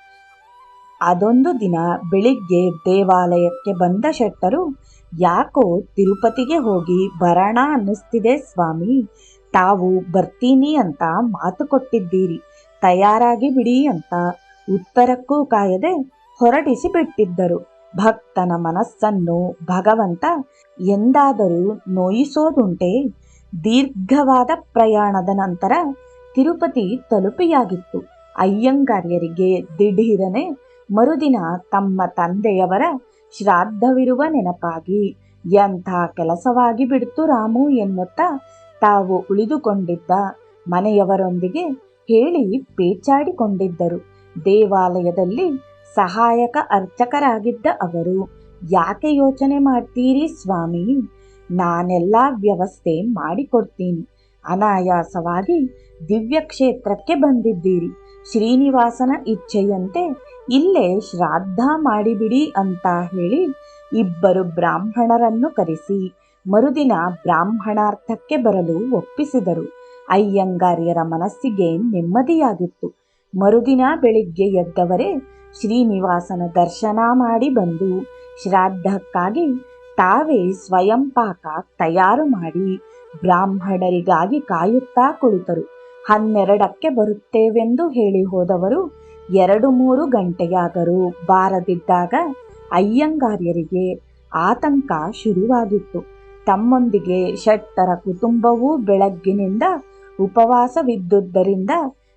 ಅದೊಂದು ದಿನ ಬೆಳಿಗ್ಗೆ ದೇವಾಲಯಕ್ಕೆ ಬಂದ ಶೆಟ್ಟರು, ಯಾಕೋ ತಿರುಪತಿಗೆ ಹೋಗಿ ಬರೋಣ ಅನ್ನಿಸ್ತಿದೆ ಸ್ವಾಮಿ, ತಾವು ಬರ್ತೀನಿ ಅಂತ ಮಾತು ಕೊಟ್ಟಿದ್ದೀರಿ, ತಯಾರಾಗಿ ಬಿಡಿ ಅಂತ ಉತ್ತರಕ್ಕೂ ಕಾಯದೆ ಹೊರಡಿಸಿ ಬಿಟ್ಟಿದ್ದರು. ಭಕ್ತನ ಮನಸ್ಸನ್ನು ಭಗವಂತ ಎಂದಾದರೂ ನೋಯಿಸೋದುಂಟೆ? ದೀರ್ಘವಾದ ಪ್ರಯಾಣದ ನಂತರ ತಿರುಪತಿ ತಲುಪಿಯಾಗಿತ್ತು. ಅಯ್ಯಂಗಾರ್ಯರಿಗೆ ದಿಢೀರನೆ ಮರುದಿನ ತಮ್ಮ ತಂದೆಯವರ ಶ್ರಾದ್ದವಿರುವ ನೆನಪಾಗಿ ಎಂಥ ಕೆಲಸವಾಗಿ ಬಿಡ್ತು ರಾಮು ಎನ್ನುತ್ತಾ ತಾವು ಉಳಿದುಕೊಂಡಿದ್ದ ಮನೆಯವರೊಂದಿಗೆ ಹೇಳಿ ಪೇಚಾಡಿಕೊಂಡಿದ್ದರು. ದೇವಾಲಯದಲ್ಲಿ ಸಹಾಯಕ ಅರ್ಚಕರಾಗಿದ್ದ ಅವರು, ಯಾಕೆ ಯೋಚನೆ ಮಾಡ್ತೀರಿ ಸ್ವಾಮಿ, ನಾನೆಲ್ಲ ವ್ಯವಸ್ಥೆ ಮಾಡಿಕೊಡ್ತೀನಿ, ಅನಾಯಾಸವಾಗಿ ದಿವ್ಯ ಕ್ಷೇತ್ರಕ್ಕೆ ಬಂದಿದ್ದೀರಿ, ಶ್ರೀನಿವಾಸನ ಇಚ್ಛೆಯಂತೆ ಇಲ್ಲೇ ಶ್ರಾದ್ದ ಮಾಡಿಬಿಡಿ ಅಂತ ಹೇಳಿ ಇಬ್ಬರು ಬ್ರಾಹ್ಮಣರನ್ನು ಕರೆಸಿ ಮರುದಿನ ಬ್ರಾಹ್ಮಣಾರ್ಥಕ್ಕೆ ಬರಲು ಒಪ್ಪಿಸಿದರು. ಅಯ್ಯಂಗಾರ್ಯರ ಮನಸ್ಸಿಗೆ ನೆಮ್ಮದಿಯಾಗಿತ್ತು. ಮರುದಿನ ಬೆಳಿಗ್ಗೆ ಎದ್ದವರೇ ಶ್ರೀನಿವಾಸನ ದರ್ಶನ ಮಾಡಿ ಬಂದು ಶ್ರಾದ್ದಕ್ಕಾಗಿ ತಾವೇ ಸ್ವಯಂ ಪಾಕ ತಯಾರು ಮಾಡಿ ಬ್ರಾಹ್ಮಣರಿಗಾಗಿ ಕಾಯುತ್ತಾ ಕುಳಿತರು. 12ಕ್ಕೆ ಬರುತ್ತೇವೆಂದು ಹೇಳಿ ಹೋದವರು 2-3 ಗಂಟೆಯಾದರೂ ಬಾರದಿದ್ದಾಗ ಅಯ್ಯಂಗಾರ್ಯರಿಗೆ ಆತಂಕ ಶುರುವಾಗಿತ್ತು. ತಮ್ಮೊಂದಿಗೆ ಶೆಟ್ಟರ ಕುಟುಂಬವೂ ಬೆಳಗ್ಗಿನಿಂದ ಉಪವಾಸವಿದ್ದುದರಿಂದ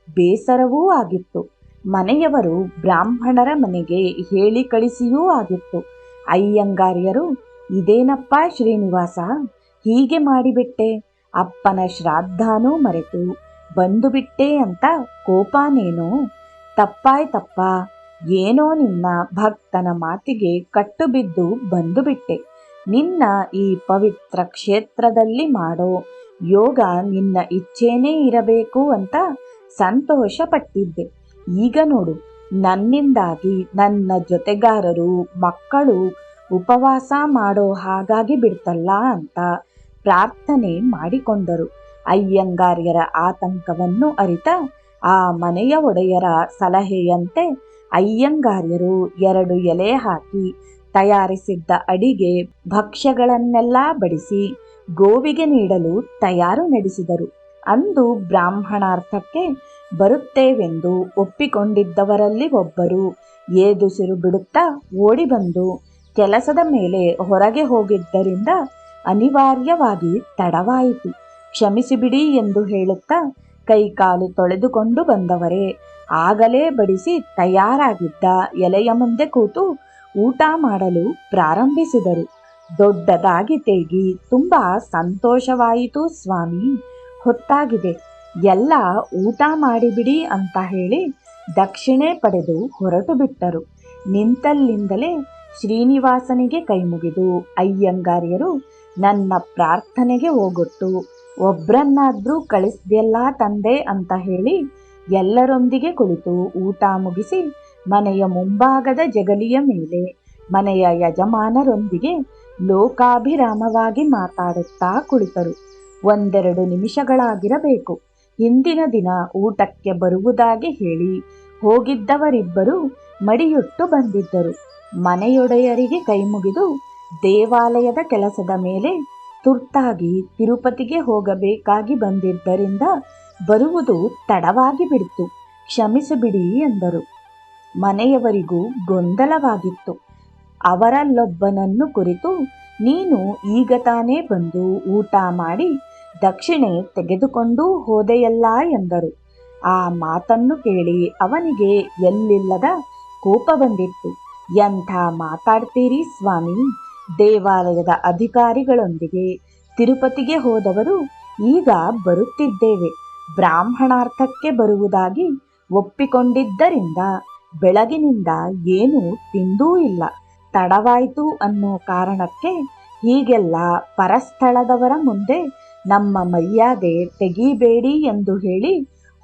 ಬೇಸರವೂ ಆಗಿತ್ತು. ಮನೆಯವರು ಬ್ರಾಹ್ಮಣರ ಮನೆಗೆ ಹೇಳಿ ಕಳಿಸಿಯೂ ಆಗಿತ್ತು. ಅಯ್ಯಂಗಾರ್ಯರು, ಇದೇನಪ್ಪ ಶ್ರೀನಿವಾಸ, ಹೀಗೆ ಮಾಡಿಬಿಟ್ಟೆ, ಅಪ್ಪನ ಶ್ರಾದ್ದಾನೂ ಮರೆತು ಬಂದುಬಿಟ್ಟೆ ಅಂತ ಕೋಪನೇನೋ? ತಪ್ಪಾಯ್ತಪ್ಪ, ಏನೋ ನಿನ್ನ ಭಕ್ತನ ಮಾತಿಗೆ ಕಟ್ಟುಬಿದ್ದು ಬಂದುಬಿಟ್ಟೆ. ನಿನ್ನ ಈ ಪವಿತ್ರ ಕ್ಷೇತ್ರದಲ್ಲಿ ಮಾಡೋ ಯೋಗ ನಿನ್ನ ಇಚ್ಛೆನೇ ಇರಬೇಕು ಅಂತ ಸಂತೋಷ ಪಟ್ಟಿದ್ದೆ. ಈಗ ನೋಡು, ನನ್ನಿಂದಾಗಿ ನನ್ನ ಜೊತೆಗಾರರು ಮಕ್ಕಳು ಉಪವಾಸ ಮಾಡೋ ಹಾಗಾಗಿ ಬಿಡ್ತಲ್ಲ ಅಂತ ಪ್ರಾರ್ಥನೆ ಮಾಡಿಕೊಂಡರು. ಅಯ್ಯಂಗಾರ್ಯರ ಆತಂಕವನ್ನು ಅರಿತ ಆ ಮನೆಯ ಒಡೆಯರ ಸಲಹೆಯಂತೆ ಅಯ್ಯಂಗಾರ್ಯರು 2 ಎಲೆ ಹಾಕಿ ತಯಾರಿಸಿದ್ದ ಅಡಿಗೆ ಭಕ್ಷ್ಯಗಳನ್ನೆಲ್ಲ ಬಡಿಸಿ ಗೋವಿಗೆ ನೀಡಲು ತಯಾರು ನಡೆಸಿದರು. ಅಂದು ಬ್ರಾಹ್ಮಣಾರ್ಥಕ್ಕೆ ಬರುತ್ತೇವೆಂದು ಒಪ್ಪಿಕೊಂಡಿದ್ದವರಲ್ಲಿ ಒಬ್ಬರು ಏದುಸಿರು ಬಿಡುತ್ತಾ ಓಡಿ ಬಂದು ಕೆಲಸದ ಮೇಲೆ ಹೊರಗೆ ಹೋಗಿದ್ದರಿಂದ ಅನಿವಾರ್ಯವಾಗಿ ತಡವಾಯಿತು, ಕ್ಷಮಿಸಿಬಿಡಿ ಎಂದು ಹೇಳುತ್ತಾ ಕೈಕಾಲು ತೊಳೆದುಕೊಂಡು ಬಂದವರೇ ಆಗಲೇ ಬಡಿಸಿ ತಯಾರಾಗಿದ್ದ ಎಲೆಯ ಮುಂದೆ ಕೂತು ಊಟ ಮಾಡಲು ಪ್ರಾರಂಭಿಸಿದರು. ದೊಡ್ಡದಾಗಿ ತೇಗಿ, ತುಂಬಾ ಸಂತೋಷವಾಯಿತು ಸ್ವಾಮಿ, ಹೊತ್ತಾಗಿದೆ, ಎಲ್ಲ ಊಟ ಮಾಡಿಬಿಡಿ ಅಂತ ಹೇಳಿ ದಕ್ಷಿಣೆ ಪಡೆದು ಹೊರಟು ಬಿಟ್ಟರು. ನಿಂತಲ್ಲಿಂದಲೇ ಶ್ರೀನಿವಾಸನಿಗೆ ಕೈಮುಗಿದು ಅಯ್ಯಂಗಾರ್ಯರು, ನನ್ನ ಪ್ರಾರ್ಥನೆಗೆ ಹೋಗೊಟ್ಟು ಒಬ್ರನ್ನಾದ್ರೂ ಕಳಿಸ್ದೆಲ್ಲ ತಂದೆ ಅಂತ ಹೇಳಿ ಎಲ್ಲರೊಂದಿಗೆ ಕುಳಿತು ಊಟ ಮುಗಿಸಿ ಮನೆಯ ಮುಂಭಾಗದ ಜಗಲಿಯ ಮೇಲೆ ಮನೆಯ ಯಜಮಾನರೊಂದಿಗೆ ಲೋಕಾಭಿರಾಮವಾಗಿ ಮಾತಾಡುತ್ತಾ ಕುಳಿತರು. 1-2 ನಿಮಿಷಗಳಾಗಿರಬೇಕು. ಹಿಂದಿನ ದಿನ ಊಟಕ್ಕೆ ಬರುವುದಾಗಿ ಹೇಳಿ ಹೋಗಿದ್ದವರಿಬ್ಬರು ಮಡಿಯುಟ್ಟು ಬಂದಿದ್ದರು. ಮನೆಯೊಡೆಯರಿಗೆ ಕೈಮುಗಿದು ದೇವಾಲಯದ ಕೆಲಸದ ಮೇಲೆ ತುರ್ತಾಗಿ ತಿರುಪತಿಗೆ ಹೋಗಬೇಕಾಗಿ ಬಂದಿದ್ದರಿಂದ ಬರುವುದು ತಡವಾಗಿ ಬಿಡ್ತು, ಕ್ಷಮಿಸಿಬಿಡಿ ಎಂದರು. ಮನೆಯವರಿಗೂ ಗೊಂದಲವಾಗಿತ್ತು. ಅವರಲ್ಲೊಬ್ಬನನ್ನು ಕುರಿತು, ನೀನು ಈಗ ತಾನೇ ಬಂದು ಊಟ ಮಾಡಿ ದಕ್ಷಿಣೆ ತೆಗೆದುಕೊಂಡು ಹೋದೆಯಲ್ಲ ಎಂದರು. ಆ ಮಾತನ್ನು ಕೇಳಿ ಅವನಿಗೆ ಎಲ್ಲಿಲ್ಲದ ಕೋಪ ಬಂದಿತ್ತು. ಎಂಥ ಮಾತಾಡ್ತೀರಿ ಸ್ವಾಮಿ, ದೇವಾಲಯದ ಅಧಿಕಾರಿಗಳೊಂದಿಗೆ ತಿರುಪತಿಗೆ ಹೋದವರು ಈಗ ಬರುತ್ತಿದ್ದೇವೆ. ಬ್ರಾಹ್ಮಣಾರ್ಥಕ್ಕೆ ಬರುವುದಾಗಿ ಒಪ್ಪಿಕೊಂಡಿದ್ದರಿಂದ ಬೆಳಗಿನಿಂದ ಏನೂ ತಿಂದೂ ಇಲ್ಲ. ತಡವಾಯಿತು ಅನ್ನೋ ಕಾರಣಕ್ಕೆ ಹೀಗೆಲ್ಲ ಪರಸ್ಥಳದವರ ಮುಂದೆ ನಮ್ಮ ಮರ್ಯಾದೆ ತೆಗೀಬೇಡಿ ಎಂದು ಹೇಳಿ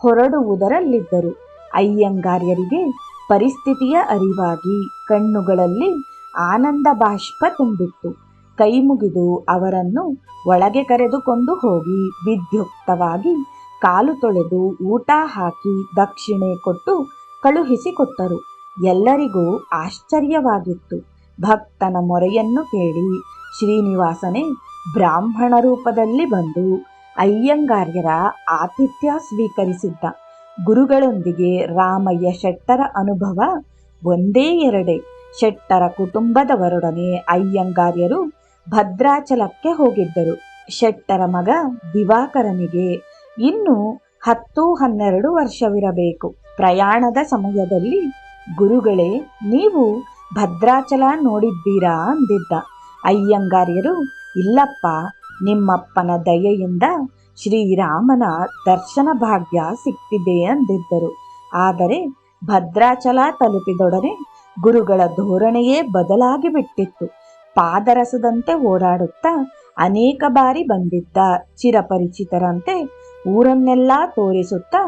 ಹೊರಡುವುದರಲ್ಲಿದ್ದರು. ಅಯ್ಯಂಗಾರ್ಯರಿಗೆ ಪರಿಸ್ಥಿತಿಯ ಅರಿವಾಗಿ ಕಣ್ಣುಗಳಲ್ಲಿ ಆನಂದ ಬಾಷ್ಪ ತುಂಬಿತ್ತು. ಕೈ ಮುಗಿದು ಅವರನ್ನು ಒಳಗೆ ಕರೆದುಕೊಂಡು ಹೋಗಿ ವಿದ್ಯುಕ್ತವಾಗಿ ಕಾಲು ತೊಳೆದು ಊಟ ಹಾಕಿ ದಕ್ಷಿಣೆ ಕೊಟ್ಟು ಕಳುಹಿಸಿಕೊಟ್ಟರು. ಎಲ್ಲರಿಗೂ ಆಶ್ಚರ್ಯವಾಗಿತ್ತು. ಭಕ್ತನ ಮೊರೆಯನ್ನು ಕೇಳಿ ಶ್ರೀನಿವಾಸನೇ ಬ್ರಾಹ್ಮಣ ರೂಪದಲ್ಲಿ ಬಂದು ಅಯ್ಯಂಗಾರ್ಯರ ಆತಿಥ್ಯ ಸ್ವೀಕರಿಸಿದ್ದ. ಗುರುಗಳೊಂದಿಗೆ ರಾಮಯ್ಯ ಶೆಟ್ಟರ ಅನುಭವ ಒಂದೇ ಎರಡೇ. ಶೆಟ್ಟರ ಕುಟುಂಬದವರೊಡನೆ ಅಯ್ಯಂಗಾರ್ಯರು ಭದ್ರಾಚಲಕ್ಕೆ ಹೋಗಿದ್ದರು. ಶೆಟ್ಟರ ಮಗ ದಿವಾಕರನಿಗೆ ಇನ್ನು 10-12 ವರ್ಷವಿರಬೇಕು. ಪ್ರಯಾಣದ ಸಮಯದಲ್ಲಿ ಗುರುಗಳೇ, ನೀವು ಭದ್ರಾಚಲ ನೋಡಿದ್ದೀರಾ ಅಂದಿದ್ದ. ಅಯ್ಯಂಗಾರ್ಯರು, ಇಲ್ಲಪ್ಪ, ನಿಮ್ಮಪ್ಪನ ದಯೆಯಿಂದ ಶ್ರೀರಾಮನ ದರ್ಶನ ಭಾಗ್ಯ ಸಿಕ್ಕಿದೆ ಅಂದಿದ್ದರು. ಆದರೆ ಭದ್ರಾಚಲ ತಲುಪಿದೊಡನೆ ಗುರುಗಳ ಧೋರಣೆಯೇ ಬದಲಾಗಿ ಬಿಟ್ಟಿತ್ತು. ಪಾದರಸದಂತೆ ಓಡಾಡುತ್ತಾ ಅನೇಕ ಬಾರಿ ಬಂದಿದ್ದ ಚಿರಪರಿಚಿತರಂತೆ ಊರನ್ನೆಲ್ಲ ತೋರಿಸುತ್ತಾ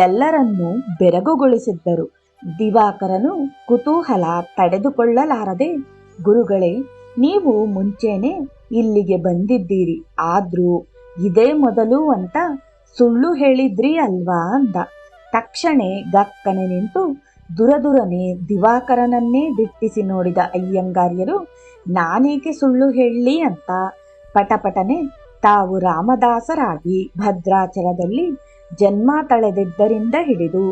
ಎಲ್ಲರನ್ನೂ ಬೆರಗುಗೊಳಿಸಿದ್ದರು. ದಿವಾಕರನು ಕುತೂಹಲ ತಡೆದುಕೊಳ್ಳಲಾರದೆ, ಗುರುಗಳೇ, ನೀವು ಮುಂಚೆನೆ ಇಲ್ಲಿಗೆ ಬಂದಿದ್ದೀರಿ, ಆದ್ರೂ ಇದೇ ಮೊದಲು ಅಂತ ಸುಳ್ಳು ಹೇಳಿದ್ರಿ ಅಲ್ವಾ ಅಂದ. ತಕ್ಷಣೆ ಗಕ್ಕನೆ ನಿಂತು ದುರದುರನೆ ದಿವಾಕರನನ್ನೇ ದಿಟ್ಟಿಸಿ ನೋಡಿದ ಅಯ್ಯಂಗಾರ್ಯರು, ನಾನೇಕೆ ಸುಳ್ಳು ಹೇಳಲಿ ಅಂತ ಪಟಪಟನೆ ತಾವು ರಾಮದಾಸರಾಗಿ ಭದ್ರಾಚಲದಲ್ಲಿ ಜನ್ಮ ತಳೆದಿದ್ದರಿಂದ ಹಿಡಿದು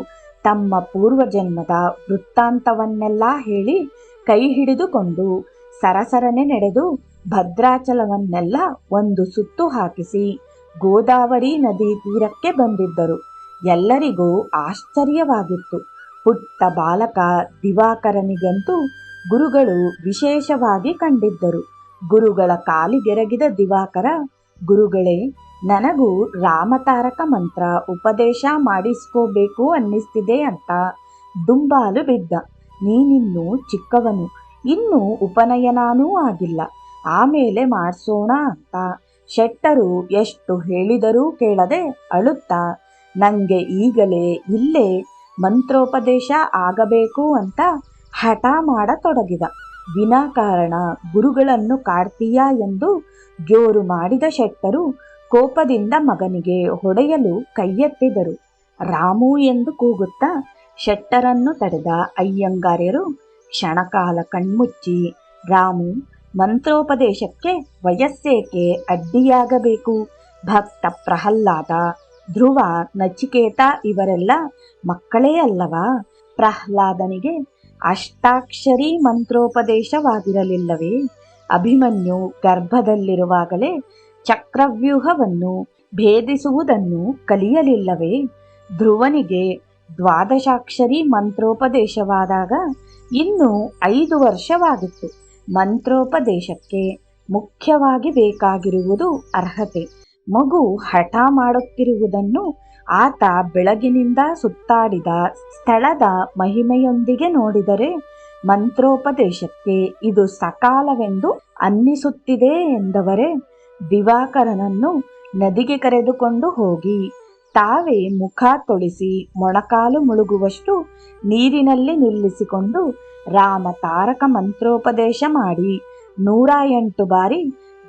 ತಮ್ಮ ಪೂರ್ವಜನ್ಮದ ವೃತ್ತಾಂತವನ್ನೆಲ್ಲ ಹೇಳಿ ಕೈ ಹಿಡಿದುಕೊಂಡು ಸರಸರನೆ ನಡೆದು ಭದ್ರಾಚಲವನ್ನೆಲ್ಲ ಒಂದು ಸುತ್ತು ಹಾಕಿಸಿ ಗೋದಾವರಿ ನದಿ ತೀರಕ್ಕೆ ಬಂದಿದ್ದರು. ಎಲ್ಲರಿಗೂ ಆಶ್ಚರ್ಯವಾಗಿತ್ತು. ಪುಟ್ಟ ಬಾಲಕ ದಿವಾಕರನಿಗಂತೂ ಗುರುಗಳು ವಿಶೇಷವಾಗಿ ಕಂಡಿದ್ದರು. ಗುರುಗಳ ಕಾಲಿಗೆರಗಿದ ದಿವಾಕರ, ಗುರುಗಳೇ, ನನಗೂ ರಾಮತಾರಕ ಮಂತ್ರ ಉಪದೇಶ ಮಾಡಿಸ್ಕೋಬೇಕು ಅನ್ನಿಸ್ತಿದೆ ಅಂತ ದುಂಬಾಲು ಬಿದ್ದ. ನೀನಿನ್ನೂ ಚಿಕ್ಕವನು, ಇನ್ನೂ ಉಪನಯನನೂ ಆಗಿಲ್ಲ, ಆಮೇಲೆ ಮಾಡಿಸೋಣ ಅಂತ ಶೆಟ್ಟರು ಎಷ್ಟು ಹೇಳಿದರೂ ಕೇಳದೆ ಅಳುತ್ತಾ, ನಂಗೆ ಈಗಲೇ ಇಲ್ಲೇ ಮಂತ್ರೋಪದೇಶ ಆಗಬೇಕು ಅಂತ ಹಠ ಮಾಡತೊಡಗಿದ. ವಿನಾಕಾರಣ ಗುರುಗಳನ್ನು ಕಾಡ್ತೀಯಾ ಎಂದು ಜೋರು ಮಾಡಿದ ಶೆಟ್ಟರು ಕೋಪದಿಂದ ಮಗನಿಗೆ ಹೊಡೆಯಲು ಕೈಯೆತ್ತಿದರು. ರಾಮು ಎಂದು ಕೂಗುತ್ತಾ ಶೆಟ್ಟರನ್ನು ತಡೆದ ಅಯ್ಯಂಗಾರ್ಯರು ಕ್ಷಣಕಾಲ ಕಣ್ಮುಚ್ಚಿ, ರಾಮು, ಮಂತ್ರೋಪದೇಶಕ್ಕೆ ವಯಸ್ಸೇಕೆ ಅಡ್ಡಿಯಾಗಬೇಕು? ಭಕ್ತ ಪ್ರಹ್ಲಾದ, ಧ್ರುವ, ನಚಿಕೇತ ಇವರೆಲ್ಲ ಮಕ್ಕಳೇ ಅಲ್ಲವಾ? ಪ್ರಹ್ಲಾದನಿಗೆ ಅಷ್ಟಾಕ್ಷರಿ ಮಂತ್ರೋಪದೇಶವಾಗಿರಲಿಲ್ಲವೇ? ಅಭಿಮನ್ಯು ಗರ್ಭದಲ್ಲಿರುವಾಗಲೇ ಚಕ್ರವ್ಯೂಹವನ್ನು ಭೇದಿಸುವುದನ್ನು ಕಲಿಯಲಿಲ್ಲವೇ? ಧ್ರುವನಿಗೆ 12 ಮಂತ್ರೋಪದೇಶವಾದಾಗ ಇನ್ನೂ 5 ವರ್ಷವಾಗಿತ್ತು. ಮಂತ್ರೋಪದೇಶಕ್ಕೆ ಮುಖ್ಯವಾಗಿ ಬೇಕಾಗಿರುವುದು ಅರ್ಹತೆ. ಮಗು ಹಠ ಮಾಡುತ್ತಿರುವುದನ್ನು ಆತ ಬೆಳಗಿನಿಂದ ಸುತ್ತಾಡಿದ ಸ್ಥಳದ ಮಹಿಮೆಯೊಂದಿಗೆ ನೋಡಿದರೆ ಮಂತ್ರೋಪದೇಶಕ್ಕೆ ಇದು ಸಕಾಲವೆಂದು ಅನ್ನಿಸುತ್ತಿದೆ ಎಂದವರೇ ದಿವಾಕರನನ್ನು ನದಿಗೆ ಕರೆದುಕೊಂಡು ಹೋಗಿ ತಾವೇ ಮುಖ ತೊಳಿಸಿ ಮೊಣಕಾಲು ಮುಳುಗುವಷ್ಟು ನೀರಿನಲ್ಲಿ ನಿಲ್ಲಿಸಿಕೊಂಡು ರಾಮ ತಾರಕ ಮಂತ್ರೋಪದೇಶ ಮಾಡಿ 108 ಬಾರಿ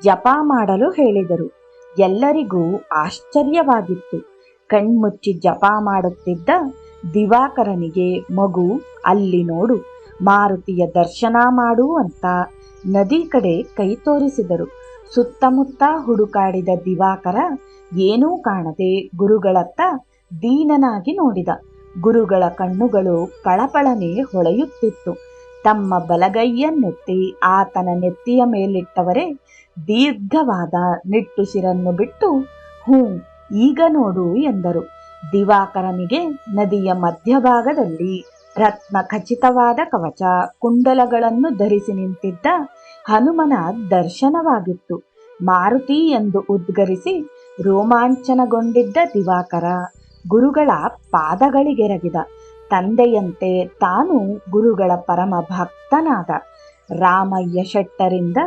ಜಪ ಮಾಡಲು ಹೇಳಿದರು. ಎಲ್ಲರಿಗೂ ಆಶ್ಚರ್ಯವಾಗಿತ್ತು. ಕಣ್ಮುಚ್ಚಿ ಜಪ ಮಾಡುತ್ತಿದ್ದ ದಿವಾಕರನಿಗೆ ಮಗು, ಅಲ್ಲಿ ನೋಡು, ಮಾರುತಿಯ ದರ್ಶನ ಮಾಡು ಅಂತ ನದಿ ಕಡೆ ಕೈ ತೋರಿಸಿದರು. ಸುತ್ತಮುತ್ತ ಹುಡುಕಾಡಿದ ದಿವಾಕರ ಏನೂ ಕಾಣದೆ ಗುರುಗಳತ್ತ ದೀನನಾಗಿ ನೋಡಿದ. ಗುರುಗಳ ಕಣ್ಣುಗಳು ಪಳಪಳನೆ ಹೊಳೆಯುತ್ತಿತ್ತು. ತಮ್ಮ ಬಲಗೈಯನ್ನೆತ್ತಿ ಆತನ ನೆತ್ತಿಯ ಮೇಲಿಟ್ಟವರೇ ದೀರ್ಘವಾದ ನಿಟ್ಟುಸಿರನ್ನು ಬಿಟ್ಟು, ಹ್ಞೂ, ಈಗ ನೋಡು ಎಂದರು. ದಿವಾಕರನಿಗೆ ನದಿಯ ಮಧ್ಯಭಾಗದಲ್ಲಿ ರತ್ನ ಖಚಿತವಾದ ಕವಚ ಕುಂಡಲಗಳನ್ನು ಧರಿಸಿ ನಿಂತಿದ್ದ ಹನುಮನ ದರ್ಶನವಾಗಿತ್ತು. ಮಾರುತಿ ಎಂದು ಉದ್ಗರಿಸಿ ರೋಮಾಂಚನಗೊಂಡಿದ್ದ ದಿವಾಕರ ಗುರುಗಳ ಪಾದಗಳಿಗೆರಗಿದ. ತಂದೆಯಂತೆ ತಾನು ಗುರುಗಳ ಪರಮ ಭಕ್ತನಾದ. ರಾಮಯ್ಯ ಶೆಟ್ಟರಿಂದ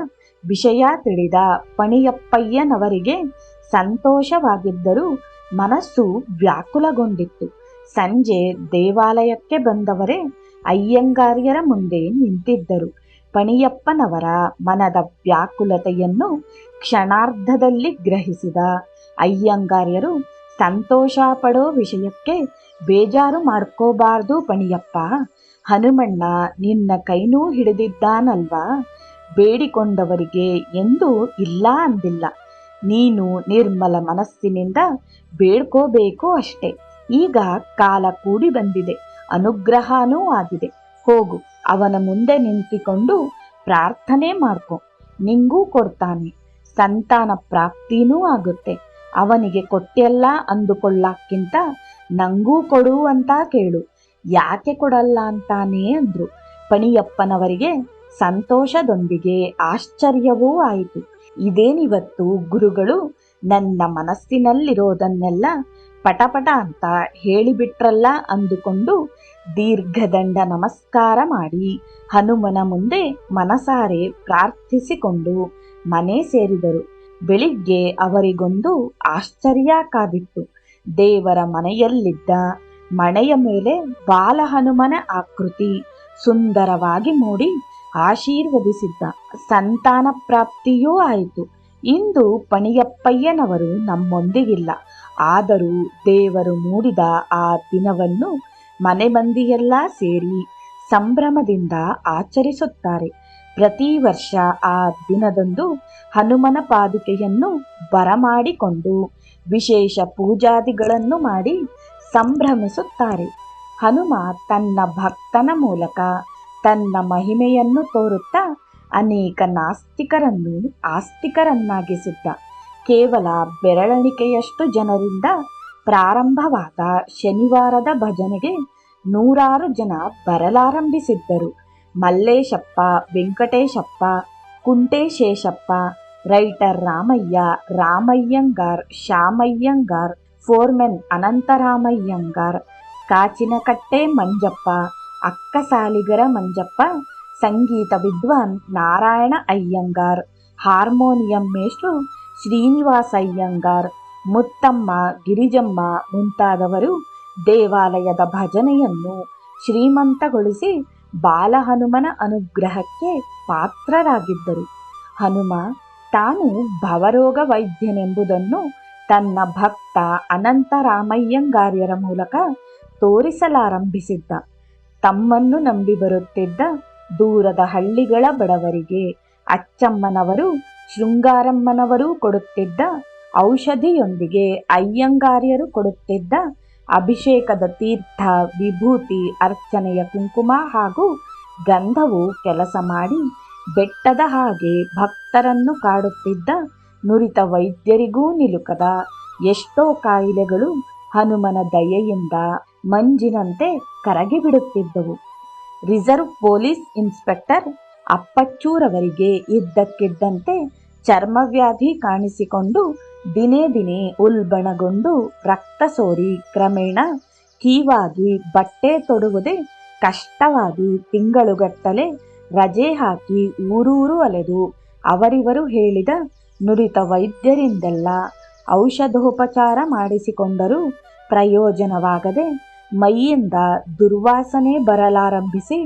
ವಿಷಯ ತಿಳಿದ ಪಣಿಯಪ್ಪಯ್ಯನವರಿಗೆ ಸಂತೋಷವಾಗಿದ್ದರೂ ಮನಸ್ಸು ವ್ಯಾಕುಲಗೊಂಡಿತ್ತು. ಸಂಜೆ ದೇವಾಲಯಕ್ಕೆ ಬಂದವರೇ ಅಯ್ಯಂಗಾರ್ಯರ ಮುಂದೆ ನಿಂತಿದ್ದರು. ಪಣಿಯಪ್ಪನವರ ಮನದ ವ್ಯಾಕುಲತೆಯನ್ನು ಕ್ಷಣಾರ್ಧದಲ್ಲಿ ಗ್ರಹಿಸಿದ ಅಯ್ಯಂಗಾರ್ಯರು, ಸಂತೋಷ ಪಡೋ ವಿಷಯಕ್ಕೆ ಬೇಜಾರು ಮಾಡ್ಕೋಬಾರ್ದು ಪಣಿಯಪ್ಪ. ಹನುಮಣ್ಣ ನಿನ್ನ ಕೈನೂ ಹಿಡಿದಿದ್ದಾನಲ್ವಾ? ಬೇಡಿಕೊಂಡವರಿಗೆ ಎಂದೂ ಇಲ್ಲ ಅಂದಿಲ್ಲ. ನೀನು ನಿರ್ಮಲ ಮನಸ್ಸಿನಿಂದ ಬೇಡ್ಕೋಬೇಕು ಅಷ್ಟೆ. ಈಗ ಕಾಲ ಕೂಡಿ ಬಂದಿದೆ, ಅನುಗ್ರಹನೂ ಆಗಿದೆ. ಹೋಗು, ಅವನ ಮುಂದೆ ನಿಂತುಕೊಂಡು ಪ್ರಾರ್ಥನೆ ಮಾಡ್ಕೊ, ನಿಂಗೂ ಕೊಡ್ತಾನೆ. ಸಂತಾನ ಪ್ರಾಪ್ತಿನೂ ಆಗುತ್ತೆ. ಅವನಿಗೆ ಕೊಟ್ಟೆಲ್ಲ ಅಂದುಕೊಳ್ಳಕ್ಕಿಂತ ನಂಗೂ ಕೊಡು ಅಂತ ಕೇಳು. ಯಾಕೆ ಕೊಡಲ್ಲ ಅಂತಾನೆ ಅಂದ್ರು. ಪಣಿಯಪ್ಪನವರಿಗೆ ಸಂತೋಷದೊಂದಿಗೆ ಆಶ್ಚರ್ಯವೂ ಆಯಿತು. ಇದೇನಿವತ್ತು ಗುರುಗಳು ನನ್ನ ಮನಸ್ಸಿನಲ್ಲಿರೋದನ್ನೆಲ್ಲ ಪಟಪಟ ಅಂತ ಹೇಳಿಬಿಟ್ರಲ್ಲ ಅಂದುಕೊಂಡು ದೀರ್ಘದಂಡ ನಮಸ್ಕಾರ ಮಾಡಿ ಹನುಮನ ಮುಂದೆ ಮನಸಾರೆ ಪ್ರಾರ್ಥಿಸಿಕೊಂಡು ಮನೆ ಸೇರಿದರು. ಬೆಳಿಗ್ಗೆ ಅವರಿಗೊಂದು ಆಶ್ಚರ್ಯ ಕಾದಿತ್ತು. ದೇವರ ಮನೆಯಲ್ಲಿದ್ದ ಮಣೆಯ ಮೇಲೆ ಬಾಲಹನುಮನ ಆಕೃತಿ ಸುಂದರವಾಗಿ ಮೂಡಿ ಆಶೀರ್ವದಿಸಿದ್ದ. ಸಂತಾನ ಪ್ರಾಪ್ತಿಯೂ ಆಯಿತು. ಇಂದು ಪಣಿಯಪ್ಪಯ್ಯನವರು ನಮ್ಮೊಂದಿಗಿಲ್ಲ. ಆದರೂ ದೇವರು ಮೂಡಿದ ಆ ದಿನವನ್ನು ಮನೆ ಮಂದಿಯೆಲ್ಲ ಸೇರಿ ಸಂಭ್ರಮದಿಂದ ಆಚರಿಸುತ್ತಾರೆ. ಪ್ರತಿ ವರ್ಷ ಆ ದಿನದಂದು ಹನುಮನ ಪಾದುಕೆಯನ್ನು ಬರಮಾಡಿಕೊಂಡು ವಿಶೇಷ ಪೂಜಾದಿಗಳನ್ನು ಮಾಡಿ ಸಂಭ್ರಮಿಸುತ್ತಾರೆ. ಹನುಮ ತನ್ನ ಭಕ್ತನ ಮೂಲಕ ತನ್ನ ಮಹಿಮೆಯನ್ನು ತೋರುತ್ತಾ ಅನೇಕ ನಾಸ್ತಿಕರನ್ನು ಆಸ್ತಿಕರನ್ನಾಗಿಸಿದ್ದ. ಕೇವಲ ಬೆರಳೆಣಿಕೆಯಷ್ಟು ಜನರಿಂದ ಪ್ರಾರಂಭವಾದ ಶನಿವಾರದ ಭಜನೆಗೆ 100 ಜನ ಬರಲಾರಂಭಿಸಿದ್ದರು. ಮಲ್ಲೇಶಪ್ಪ, ವೆಂಕಟೇಶಪ್ಪ, ಕುಂಟೇಶೇಷಪ್ಪ, ರೈಟರ್ ರಾಮಯ್ಯ, ರಾಮಯ್ಯಂಗಾರ್, ಶ್ಯಾಮಯ್ಯಂಗಾರ್, ಫೋರ್ಮೆನ್ ಅನಂತರಾಮಯ್ಯಂಗಾರ್, ಕಾಚಿನಕಟ್ಟೆ ಮಂಜಪ್ಪ, ಅಕ್ಕಸಾಲಿಗರ ಮಂಜಪ್ಪ, ಸಂಗೀತ ವಿದ್ವಾನ್ ನಾರಾಯಣ ಅಯ್ಯಂಗಾರ್, ಹಾರ್ಮೋನಿಯಂ ಮೇಷ್ಟ್ರು ಶ್ರೀನಿವಾಸ ಅಯ್ಯಂಗಾರ್, ಮುತ್ತಮ್ಮ, ಗಿರಿಜಮ್ಮ ಮುಂತಾದವರು ದೇವಾಲಯದ ಭಜನೆಯನ್ನು ಶ್ರೀಮಂತಗೊಳಿಸಿ ಬಾಲಹನುಮನ ಅನುಗ್ರಹಕ್ಕೆ ಪಾತ್ರರಾಗಿದ್ದರು. ಹನುಮ ತಾನು ಭವರೋಗ ವೈದ್ಯನೆಂಬುದನ್ನು ತನ್ನ ಭಕ್ತ ಅನಂತರಾಮಯ್ಯಂಗಾರ್ಯರ ಮೂಲಕ ತೋರಿಸಲಾರಂಭಿಸಿದ್ದ. ತಮ್ಮನ್ನು ನಂಬಿ ಬರುತ್ತಿದ್ದ ದೂರದ ಹಳ್ಳಿಗಳ ಬಡವರಿಗೆ ಅಚ್ಚಮ್ಮನವರು, ಶೃಂಗಾರಮ್ಮನವರು ಕೊಡುತ್ತಿದ್ದ ಔಷಧಿಯೊಂದಿಗೆ ಅಯ್ಯಂಗಾರ್ಯರು ಕೊಡುತ್ತಿದ್ದ ಅಭಿಷೇಕದ ತೀರ್ಥ, ವಿಭೂತಿ, ಅರ್ಚನೆಯ ಕುಂಕುಮ ಹಾಗೂ ಗಂಧವು ಕೆಲಸ ಮಾಡಿ ಬೆಟ್ಟದ ಹಾಗೆ ಭಕ್ತರನ್ನು ಕಾಡುತ್ತಿದ್ದ ನುರಿತ ವೈದ್ಯರಿಗೂ ನಿಲುಕದ ಎಷ್ಟೋ ಕಾಯಿಲೆಗಳು ಹನುಮನ ದಯೆಯಿಂದ ಮಂಜಿನಂತೆ ಕರಗಿಬಿಡುತ್ತಿದ್ದವು. ರಿಸರ್ವ್ ಪೊಲೀಸ್ ಇನ್ಸ್ಪೆಕ್ಟರ್ ಅಪ್ಪಚ್ಚೂರವರಿಗೆ ಇದ್ದಕ್ಕಿದ್ದಂತೆ ಚರ್ಮವ್ಯಾಧಿ ಕಾಣಿಸಿಕೊಂಡು ದಿನೇ ದಿನೇ ಉಲ್ಬಣಗೊಂಡು ರಕ್ತ ಸೋರಿ ಕ್ರಮೇಣ ಕೀವಾಗಿ ಬಟ್ಟೆ ತೊಡುವುದೇ ಕಷ್ಟವಾಗಿ ತಿಂಗಳುಗಟ್ಟಲೆ ರಜೆ ಹಾಕಿ ಊರೂರು ಅಲೆದು ಅವರಿವರು ಹೇಳಿದ ನುರಿತ ವೈದ್ಯರಿಂದೆಲ್ಲ ಔಷಧೋಪಚಾರ ಮಾಡಿಸಿಕೊಂಡರೂ ಪ್ರಯೋಜನವಾಗದೆ ಮೈಯಿಂದ ದುರ್ವಾಸನೆ ಬರಲಾರಂಭಿಸಿ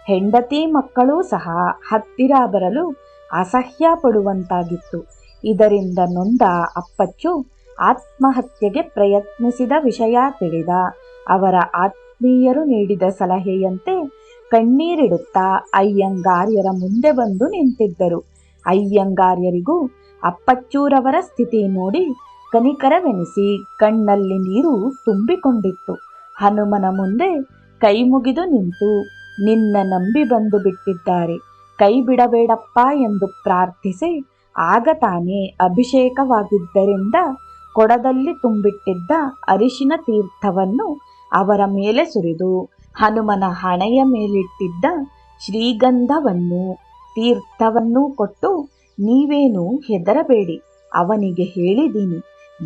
ಹೆಂಡತಿ ಮಕ್ಕಳೂ ಸಹ ಹತ್ತಿರ ಬರಲು ಅಸಹ್ಯ ಪಡುವಂತಾಗಿತ್ತು. ಇದರಿಂದ ನೊಂದ ಅಪ್ಪಚ್ಚು ಆತ್ಮಹತ್ಯೆಗೆ ಪ್ರಯತ್ನಿಸಿದ ವಿಷಯ ತಿಳಿದ ಅವರ ಆತ್ಮೀಯರು ನೀಡಿದ ಸಲಹೆಯಂತೆ ಕಣ್ಣೀರಿಡುತ್ತಾ ಅಯ್ಯಂಗಾರ್ಯರ ಮುಂದೆ ಬಂದು ನಿಂತಿದ್ದರು. ಅಯ್ಯಂಗಾರ್ಯರಿಗೂ ಅಪ್ಪಚ್ಚೂರವರ ಸ್ಥಿತಿ ನೋಡಿ ಕನಿಕರವೆನಿಸಿ ಕಣ್ಣಲ್ಲಿ ನೀರು ತುಂಬಿಕೊಂಡಿತ್ತು. ಹನುಮನ ಮುಂದೆ ಕೈ ಮುಗಿದು ನಿಂತು, ನಿನ್ನ ನಂಬಿ ಬಂದು ಬಿಟ್ಟಿದ್ದಾರೆ, ಕೈ ಬಿಡಬೇಡಪ್ಪ ಎಂದು ಪ್ರಾರ್ಥಿಸಿ ಆಗ ತಾನೇ ಅಭಿಷೇಕವಾಗಿದ್ದರಿಂದ ಕೊಡದಲ್ಲಿ ತುಂಬಿಟ್ಟಿದ್ದ ಅರಿಶಿನ ತೀರ್ಥವನ್ನು ಅವರ ಮೇಲೆ ಸುರಿದು ಹನುಮನ ಹಣೆಯ ಮೇಲಿಟ್ಟಿದ್ದ ಶ್ರೀಗಂಧವನ್ನು ತೀರ್ಥವನ್ನು ಕೊಟ್ಟು, ನೀವೇನು ಹೆದರಬೇಡಿ, ಅವನಿಗೆ ಹೇಳಿದ್ದೀನಿ,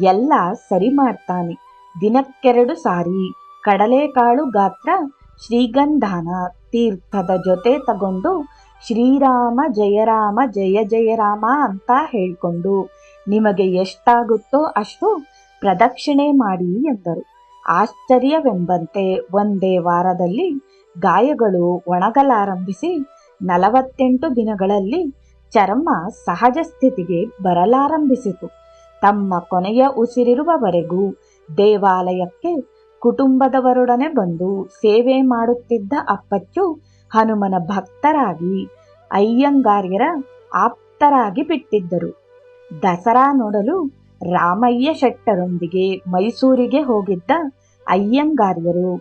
ಎಲ್ಲ ಸರಿ ಮಾಡ್ತಾನೆ. ದಿನಕ್ಕೆರಡು ಸಾರಿ ಕಡಲೆಕಾಳು ಗಾತ್ರ ಶ್ರೀಗಂಧಾನ ತೀರ್ಥದ ಜೊತೆ ತಗೊಂಡು ಶ್ರೀರಾಮ ಜಯ ಜಯ ರಾಮ ಅಂತ ಹೇಳ್ಕೊಂಡು ನಿಮಗೆ ಎಷ್ಟಾಗುತ್ತೋ ಅಷ್ಟು ಪ್ರದಕ್ಷಿಣೆ ಮಾಡಿ ಎಂದರು. ಆಶ್ಚರ್ಯವೆಂಬಂತೆ ಒಂದೇ ವಾರದಲ್ಲಿ ಗಾಯಗಳು ಒಣಗಲಾರಂಭಿಸಿ 48 ದಿನಗಳಲ್ಲಿ ಚರ್ಮ ಸಹಜ ಸ್ಥಿತಿಗೆ ಬರಲಾರಂಭಿಸಿತು. ತಮ್ಮ ಕೊನೆಯ ಉಸಿರಿರುವವರೆಗೂ ದೇವಾಲಯಕ್ಕೆ ಕುಟುಂಬದವರೊಡನೆ ಬಂದು ಸೇವೆ ಮಾಡುತ್ತಿದ್ದ ಅಪ್ಪಚ್ಚು ಹನುಮನ ಭಕ್ತರಾಗಿ ಅಯ್ಯಂಗಾರ್ಯರ ಆಪ್ತರಾಗಿ ಬಿಟ್ಟಿದ್ದರು. ದಸರಾ ನೋಡಲು ರಾಮಯ್ಯ ಶೆಟ್ಟರೊಂದಿಗೆ ಮೈಸೂರಿಗೆ ಹೋಗಿದ್ದ ಅಯ್ಯಂಗಾರ್ಯರು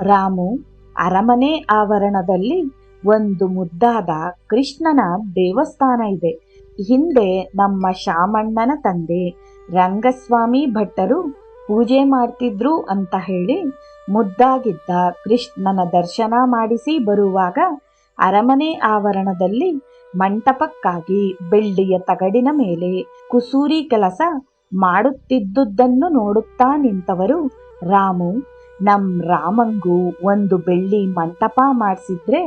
ರಾಮು ಅರಮನೆ ಆವರಣದಲ್ಲಿ ಒಂದು ಮುದ್ದಾದ ಕೃಷ್ಣನ ದೇವಸ್ಥಾನ ಇದೆ. ಹಿಂದೆ ನಮ್ಮ ಶಾಮಣ್ಣನ ತಂದೆ ರಂಗಸ್ವಾಮಿ ಭಟ್ಟರು ಪೂಜೆ ಮಾಡ್ತಿದ್ರು ಅಂತ ಹೇಳಿ ಮುದ್ದಾಗಿದ್ದ ಕೃಷ್ಣನ ದರ್ಶನ ಮಾಡಿಸಿ ಬರುವಾಗ ಅರಮನೆ ಆವರಣದಲ್ಲಿ ಮಂಟಪಕ್ಕಾಗಿ ಬೆಳ್ಳಿಯ ತಗಡಿನ ಮೇಲೆ ಕುಸೂರಿ ಕೆಲಸ ಮಾಡುತ್ತಿದ್ದುದನ್ನು ನೋಡುತ್ತಾ ನಿಂತವರು ರಾಮು, ನಮ್ ರಾಮಂಗೂ ಒಂದು ಬೆಳ್ಳಿ ಮಂಟಪ ಮಾಡಿಸಿದ್ರೆ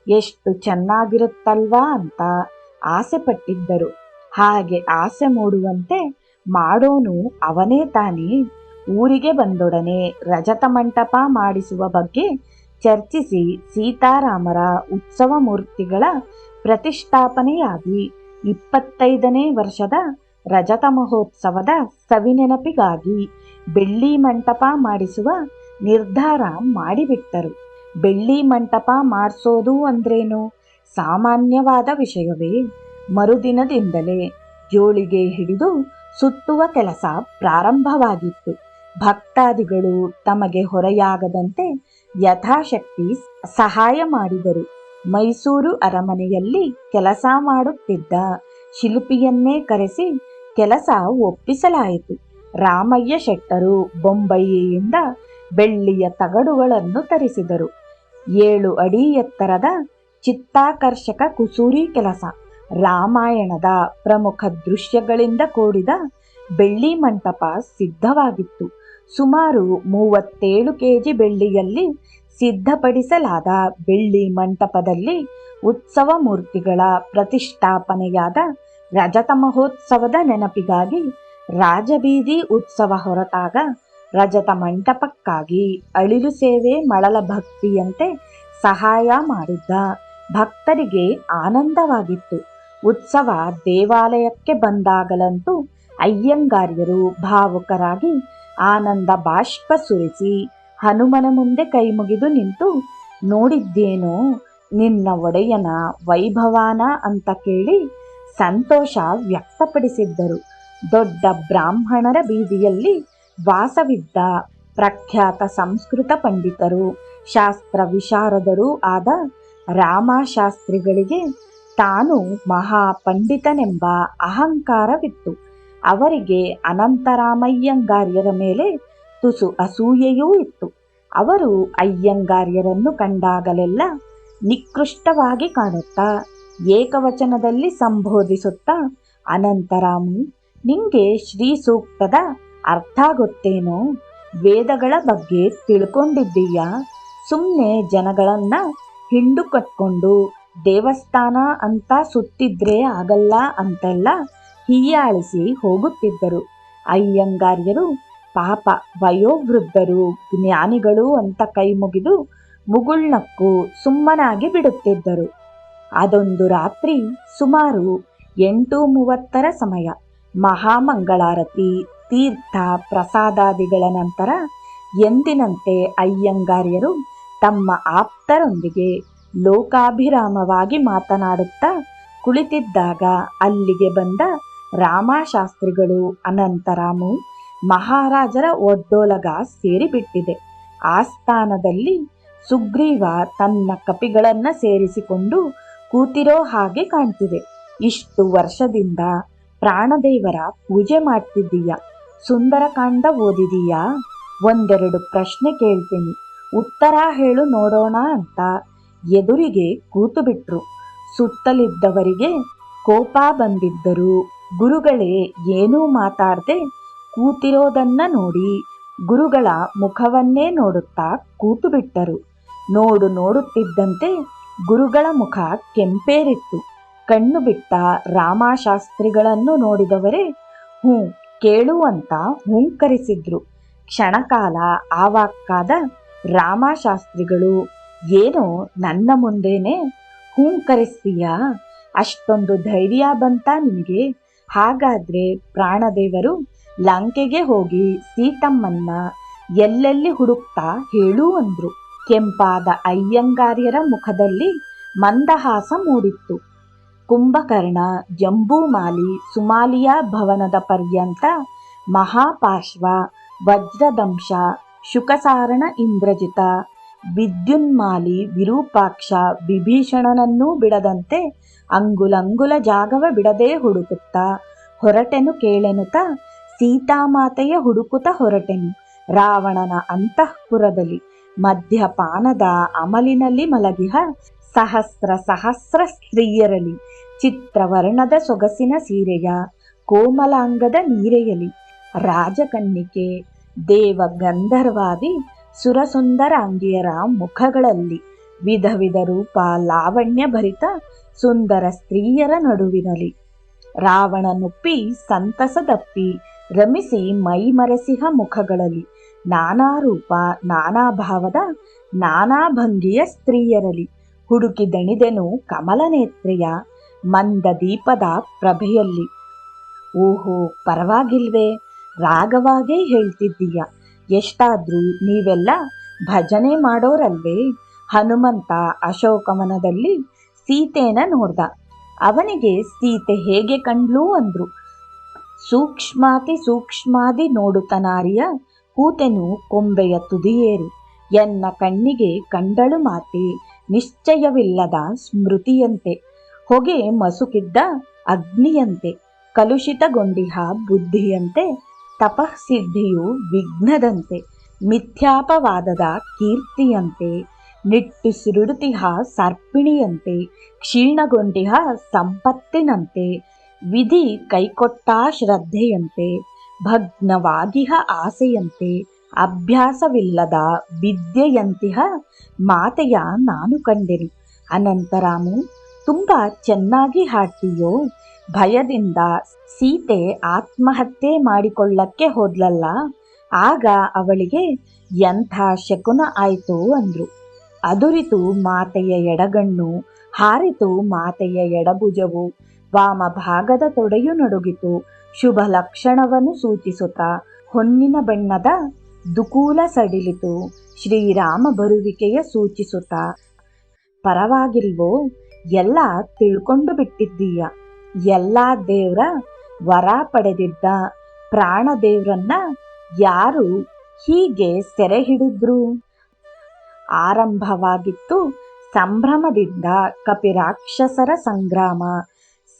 ಎಷ್ಟು ಚೆನ್ನಾಗಿರುತ್ತಲ್ವಾ ಅಂತ ಆಸೆ ಪಟ್ಟಿದ್ದರು. ಹಾಗೆ ಆಸೆ ಮೂಡುವಂತೆ ಮಾಡೋನು ಅವನೇ ತಾನೇ. ಊರಿಗೆ ಬಂದೊಡನೆ ರಜತ ಮಂಟಪ ಮಾಡಿಸುವ ಬಗ್ಗೆ ಚರ್ಚಿಸಿ ಸೀತಾರಾಮರ ಉತ್ಸವ ಮೂರ್ತಿಗಳ ಪ್ರತಿಷ್ಠಾಪನೆಯಾಗಿ 25ನೇ ವರ್ಷದ ರಜತ ಮಹೋತ್ಸವದ ಸವಿನೆನಪಿಗಾಗಿ ಬೆಳ್ಳಿ ಮಂಟಪ ಮಾಡಿಸುವ ನಿರ್ಧಾರ ಮಾಡಿಬಿಟ್ಟರು. ಬೆಳ್ಳಿ ಮಂಟಪ ಮಾಡಿಸೋದು ಅಂದ್ರೇನು ಸಾಮಾನ್ಯವಾದ ವಿಷಯವೇ. ಮರುದಿನದಿಂದಲೇ ಜೋಳಿಗೆ ಹಿಡಿದು ಸುತ್ತುವ ಕೆಲಸ ಪ್ರಾರಂಭವಾಗಿತ್ತು. ಭಕ್ತಾದಿಗಳು ತಮಗೆ ಹೊರೆಯಾಗದಂತೆ ಯಥಾಶಕ್ತಿ ಸಹಾಯ ಮಾಡಿದರು. ಮೈಸೂರು ಅರಮನೆಯಲ್ಲಿ ಕೆಲಸ ಮಾಡುತ್ತಿದ್ದ ಶಿಲ್ಪಿಯನ್ನೇ ಕರೆಸಿ ಕೆಲಸ ಒಪ್ಪಿಸಲಾಯಿತು. ರಾಮಯ್ಯ ಶೆಟ್ಟರು ಬೊಂಬಯಿಯಿಂದ ಬೆಳ್ಳಿಯ ತಗಡುಗಳನ್ನು ತರಿಸಿದರು. 7 ಅಡಿ ಎತ್ತರದ ಚಿತ್ತಾಕರ್ಷಕ ಕುಸೂರಿ ಕೆಲಸ, ರಾಮಾಯಣದ ಪ್ರಮುಖ ದೃಶ್ಯಗಳಿಂದ ಕೂಡಿದ ಬೆಳ್ಳಿ ಮಂಟಪ ಸಿದ್ಧವಾಗಿತ್ತು. ಸುಮಾರು 37 ಕೆಜಿ ಬೆಳ್ಳಿಯಲ್ಲಿ ಸಿದ್ಧಪಡಿಸಲಾದ ಬೆಳ್ಳಿ ಮಂಟಪದಲ್ಲಿ ಉತ್ಸವ ಮೂರ್ತಿಗಳ ಪ್ರತಿಷ್ಠಾಪನೆಯಾದ ರಜತ ಮಹೋತ್ಸವದ ನೆನಪಿಗಾಗಿ ರಾಜಬೀದಿ ಉತ್ಸವ ಹೊರಟಾಗ ರಜತ ಮಂಟಪಕ್ಕಾಗಿ ಅಳಿಲು ಸೇವೆ ಮಳಲ ಭಕ್ತಿಯಂತೆ ಸಹಾಯ ಮಾಡಿದ್ದ ಭಕ್ತರಿಗೆ ಆನಂದವಾಗಿತ್ತು. ಉತ್ಸವ ದೇವಾಲಯಕ್ಕೆ ಬಂದಾಗಲಂತೂ ಅಯ್ಯಂಗಾರ್ಯರು ಭಾವುಕರಾಗಿ ಆನಂದ ಬಾಷ್ಪ ಸುರಿಸಿ ಹನುಮನ ಮುಂದೆ ಕೈಮುಗಿದು ನಿಂತು, ನೋಡಿದ್ದೇನೋ ನಿನ್ನ ಒಡೆಯನ ವೈಭವಾನ ಅಂತ ಕೇಳಿ ಸಂತೋಷ ವ್ಯಕ್ತಪಡಿಸಿದ್ದರು. ದೊಡ್ಡ ಬ್ರಾಹ್ಮಣರ ಬೀದಿಯಲ್ಲಿ ವಾಸವಿದ್ದ ಪ್ರಖ್ಯಾತ ಸಂಸ್ಕೃತ ಪಂಡಿತರು, ಶಾಸ್ತ್ರ ವಿಶಾರದರೂ ಆದ ರಾಮಶಾಸ್ತ್ರಿಗಳಿಗೆ ತಾನು ಮಹಾಪಂಡಿತನೆಂಬ ಅಹಂಕಾರವಿತ್ತು. ಅವರಿಗೆ ಅನಂತರಾಮಯ್ಯಂಗಾರ್ಯರ ಮೇಲೆ ತುಸು ಅಸೂಯೆಯೂ ಇತ್ತು. ಅವರು ಅಯ್ಯಂಗಾರ್ಯರನ್ನು ಕಂಡಾಗಲೆಲ್ಲ ನಿಕೃಷ್ಟವಾಗಿ ಕಾಣುತ್ತಾ ಏಕವಚನದಲ್ಲಿ ಸಂಬೋಧಿಸುತ್ತಾ, ಅನಂತರಾಮು, ನಿಂಗೆ ಶ್ರೀ ಸೂಕ್ತದ ಅರ್ಥ ಗೊತ್ತೇನೋ? ವೇದಗಳ ಬಗ್ಗೆ ತಿಳ್ಕೊಂಡಿದ್ದೀಯಾ? ಸುಮ್ಮನೆ ಜನಗಳನ್ನ ಹಿಂಡು ಕಟ್ಕೊಂಡು ದೇವಸ್ಥಾನ ಅಂತ ಸುತ್ತಿದ್ರೆ ಆಗಲ್ಲ ಅಂತೆಲ್ಲ ಹೀಯಾಳಿಸಿ ಹೋಗುತ್ತಿದ್ದರು. ಅಯ್ಯಂಗಾರ್ಯರು ಪಾಪ ವಯೋವೃದ್ಧರು, ಜ್ಞಾನಿಗಳು ಅಂತ ಕೈ ಮುಗಿದು ಮುಗುಳ್ನಕ್ಕು ಸುಮ್ಮನಾಗಿ ಬಿಡುತ್ತಿದ್ದರು. ಅದೊಂದು ರಾತ್ರಿ ಸುಮಾರು 8:30ರ ಸಮಯ. ಮಹಾಮಂಗಳಾರತಿ, ತೀರ್ಥ ಪ್ರಸಾದಾದಿಗಳ ನಂತರ ಎಂದಿನಂತೆ ಅಯ್ಯಂಗಾರ್ಯರು ತಮ್ಮ ಆಪ್ತರೊಂದಿಗೆ ಲೋಕಾಭಿರಾಮವಾಗಿ ಮಾತನಾಡುತ್ತಾ ಕುಳಿತಿದ್ದಾಗ ಅಲ್ಲಿಗೆ ಬಂದ ರಾಮಶಾಸ್ತ್ರಿಗಳು, ಅನಂತರಾಮು, ಮಹಾರಾಜರ ಒಡ್ಡೋಲಗ ಸೇರಿಬಿಟ್ಟಿದೆ. ಆಸ್ಥಾನದಲ್ಲಿ ಸುಗ್ರೀವ ತನ್ನ ಕಪಿಗಳನ್ನ ಸೇರಿಸಿಕೊಂಡು ಕೂತಿರೋ ಹಾಗೆ ಕಾಣ್ತಿದೆ. ಇಷ್ಟು ವರ್ಷದಿಂದ ಪ್ರಾಣದೇವರ ಪೂಜೆ ಮಾಡ್ತಿದ್ದೀಯ, ಸುಂದರಕಾಂಡ ಓದಿದೀಯಾ? ಒಂದೆರಡು ಪ್ರಶ್ನೆ ಕೇಳ್ತೀನಿ, ಉತ್ತರ ಹೇಳು ನೋಡೋಣ ಅಂತ ಎದುರಿಗೆ ಕೂತು ಬಿಟ್ರು. ಸುತ್ತಲಿದ್ದವರಿಗೆ ಕೋಪ ಬಂದಿದ್ದರೂ ಗುರುಗಳೇ ಏನೂ ಮಾತಾಡದೆ ಕೂತಿರೋದನ್ನ ನೋಡಿ ಗುರುಗಳ ಮುಖವನ್ನೇ ನೋಡುತ್ತಾ ಕೂತು ಬಿಟ್ಟರು. ನೋಡುತ್ತಿದ್ದಂತೆ ಗುರುಗಳ ಮುಖ ಕೆಂಪೇರಿತ್ತು. ಕಣ್ಣು ಬಿಟ್ಟ ರಾಮಶಾಸ್ತ್ರಿಗಳನ್ನು ನೋಡಿದವರೇ ಹ್ಞೂ ಕೇಳು ಅಂತ ಹುಂಕರಿಸಿದ್ರು. ಕ್ಷಣಕಾಲ ಆವಾಕ್ಕಾದ ರಾಮಶಾಸ್ತ್ರಿಗಳು, ಏನೋ ನನ್ನ ಮುಂದೇನೆ ಹುಂಕರಿಸ್ತೀಯಾ? ಅಷ್ಟೊಂದು ಧೈರ್ಯ ಬಂತ ನಿನಗೆ? ಹಾಗಾದ್ರೆ ಪ್ರಾಣದೇವರು ಲಂಕೆಗೆ ಹೋಗಿ ಸೀತಮ್ಮನ್ನ ಎಲ್ಲೆಲ್ಲಿ ಹುಡುಕ್ತಾ ಹೇಳು ಅಂದ್ರು. ಕೆಂಪಾದ ಅಯ್ಯಂಗಾರ್ಯರ ಮುಖದಲ್ಲಿ ಮಂದಹಾಸ ಮೂಡಿತ್ತು. ಕುಂಭಕರ್ಣ, ಜಂಬೂಮಾಲಿ, ಸುಮಾಲಿಯಾ ಭವನದ ಪರ್ಯಂತ, ಮಹಾಪಾರ್ಶ್ವ, ವಜ್ರದಂಶ, ಶುಕಸಾರಣ, ಇಂದ್ರಜಿತ, ವಿದ್ಯುನ್ಮಾಲಿ, ವಿರೂಪಾಕ್ಷ, ವಿಭೀಷಣನನ್ನೂ ಬಿಡದಂತೆ ಅಂಗುಲಂಗುಲ ಜಾಗವ ಬಿಡದೆ ಹುಡುಕುತ್ತಾ ಹೊರಟೆನು ಕೇಳೆನುತ ಸೀತಾಮಾತೆಯ ಹುಡುಕುತ್ತ ಹೊರಟೆನು. ರಾವಣನ ಅಂತಃಪುರದಲ್ಲಿ ಮದ್ಯಪಾನದ ಅಮಲಿನಲ್ಲಿ ಮಲಗಿಹ ಸಹಸ್ರ ಸಹಸ್ರ ಸ್ತ್ರೀಯರಲಿ, ಚಿತ್ರವರ್ಣದ ಸೊಗಸಿನ ಸೀರೆಯ ಕೋಮಲಾಂಗದ ನೀರೆಯಲಿ, ರಾಜಕನ್ನಿಕೆ, ದೇವ ಗಂಧರ್ವಾದಿ ಸುರಸುಂದರಾಂಗಿಯರ ಮುಖಗಳಲ್ಲಿ, ವಿಧ ವಿಧ ರೂಪ ಲಾವಣ್ಯ ಭರಿತ ಸುಂದರ ಸ್ತ್ರೀಯರ ನಡುವಿನಲಿ, ರಾವಣನುಪ್ಪಿ ಸಂತಸದಪ್ಪಿ ರಮಿಸಿ ಮೈಮರೆಸಿಹ ಮುಖಗಳಲ್ಲಿ, ನಾನಾ ರೂಪ ನಾನಾ ಭಾವದ ನಾನಾ ಭಂಗಿಯ ಸ್ತ್ರೀಯರಲಿ ಹುಡುಕಿದಣಿದೆನು ಕಮಲನೇತ್ರೆಯ ಮಂದ ದೀಪದ ಪ್ರಭೆಯಲ್ಲಿ. ಓಹೋ, ಪರವಾಗಿಲ್ವೇ, ರಾಗವಾಗೇ ಹೇಳ್ತಿದ್ದೀಯ. ಎಷ್ಟಾದ್ರೂ ನೀವೆಲ್ಲ ಭಜನೆ ಮಾಡೋರಲ್ವೇ? ಹನುಮಂತ ಅಶೋಕವನದಲ್ಲಿ ಸೀತೆನ ನೋಡ್ದ. ಅವನಿಗೆ ಸೀತೆ ಹೇಗೆ ಕಂಡ್ಲು ಅಂದ್ರು. ಸೂಕ್ಷ್ಮಾತಿ ಸೂಕ್ಷ್ಮಾದಿ ನೋಡುತ್ತನಾರಿಯ ಕೂತೆನು ಕೊಂಬೆಯ ತುದಿಯೇರಿ, ಎನ್ನ ಕಣ್ಣಿಗೆ ಕಂಡಳು ಮಾತೆ ನಿಶ್ಚಯವಿಲ್ಲದ ಸ್ಮೃತಿಯಂತೆ, ಹೊಗೆ ಮಸುಕಿದ್ದ ಅಗ್ನಿಯಂತೆ, ಕಲುಷಿತಗೊಂಡಿಹ ಬುದ್ಧಿಯಂತೆ, ತಪಃಸಿದ್ಧಿಯು ವಿಘ್ನದಂತೆ, ಮಿಥ್ಯಾಪವಾದದ ಕೀರ್ತಿಯಂತೆ, ನಿಟ್ಟುಸಿರುಡುತಿಹ ಸರ್ಪಿಣಿಯಂತೆ, ಕ್ಷೀಣಗೊಂಡಿಹ ಸಂಪತ್ತಿನಂತೆ, ವಿಧಿ ಕೈಕೊಟ್ಟ ಶ್ರದ್ಧೆಯಂತೆ, ಭಗ್ನವಾಗಿಹ ಆಸೆಯಂತೆ, ಅಭ್ಯಾಸವಿಲ್ಲದ ವಿದ್ಯೆಯಂತಿಹ ಮಾತೆಯ ನಾನು ಕಂಡೆನು. ಅನಂತರಾಮು, ತುಂಬ ಚೆನ್ನಾಗಿ ಹಾಡ್ತೀಯೋ. ಭಯದಿಂದ ಸೀತೆ ಆತ್ಮಹತ್ಯೆ ಮಾಡಿಕೊಳ್ಳಕ್ಕೆ ಹೋದ್ಲಲ್ಲ, ಆಗ ಅವಳಿಗೆ ಎಂಥ ಶಕುನ ಆಯ್ತು ಅಂದ್ರು. ಅದುರಿತು ಮಾತೆಯ ಎಡಗಣ್ಣು, ಹಾರಿತು ಮಾತೆಯ ಎಡಭುಜವು, ವಾಮಭಾಗದ ತೊಡೆಯು ನಡುಗಿತು ಶುಭ ಲಕ್ಷಣವನ್ನು ಸೂಚಿಸುತ್ತಾ, ಹೊನ್ನಿನ ಬಣ್ಣದ ದುಕೂಲ ಸಡಿಲಿತು ಶ್ರೀರಾಮ ಬರುವಿಕೆಯ ಸೂಚಿಸುತ್ತಾ. ಪರವಾಗಿಲ್ವೋ, ಎಲ್ಲ ತಿಳ್ಕೊಂಡು ಬಿಟ್ಟಿದ್ದೀಯ. ಎಲ್ಲ ದೇವ್ರ ವರ ಪಡೆದಿದ್ದ ಪ್ರಾಣದೇವ್ರನ್ನ ಯಾರು ಹೀಗೆ ಸೆರೆ ಹಿಡಿದ್ರು? ಆರಂಭವಾಗಿತ್ತು ಸಂಭ್ರಮದಿಂದ ಕಪಿರಾಕ್ಷಸರ ಸಂಗ್ರಾಮ.